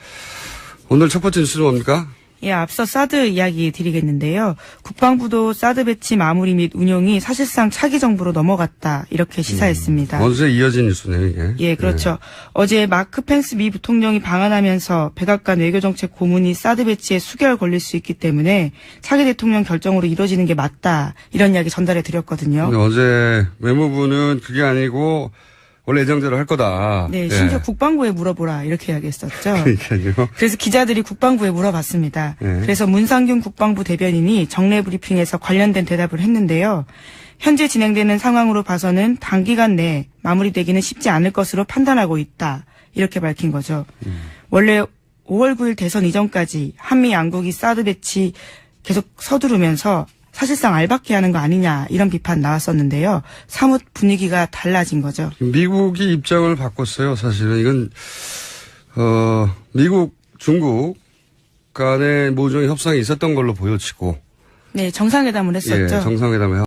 오늘 첫 번째 뉴스는 뭡니까? 예, 앞서 사드 이야기 드리겠는데요. 국방부도 사드 배치 마무리 및 운용이 사실상 차기 정부로 넘어갔다. 이렇게 시사했습니다. 어제 이어진 뉴스네요, 이게. 예, 그렇죠. 어제 마크 펜스 미 부통령이 방한하면서 백악관 외교정책 고문이 사드 배치에 수개월 걸릴 수 있기 때문에 차기 대통령 결정으로 이루어지는 게 맞다. 이런 이야기 전달해 드렸거든요. 근데 어제 외무부는 그게 아니고 원래 예정대로 할 거다. 네, 심지어 국방부에 물어보라. 이렇게 이야기했었죠. 그러니까요. 그래서 기자들이 국방부에 물어봤습니다. 네. 그래서 문상균 국방부 대변인이 정례 브리핑에서 관련된 대답을 했는데요. 현재 진행되는 상황으로 봐서는 단기간 내에 마무리되기는 쉽지 않을 것으로 판단하고 있다. 이렇게 밝힌 거죠. 원래 5월 9일 대선 이전까지 한미 양국이 사드 배치 계속 서두르면서 사실상 알박기 하는 거 아니냐 이런 비판 나왔었는데요. 사뭇 분위기가 달라진 거죠. 미국이 입장을 바꿨어요. 사실은 이건 미국, 중국 간의 모종의 협상이 있었던 걸로 보여지고 네, 정상회담을 했었죠. 예, 정상회담에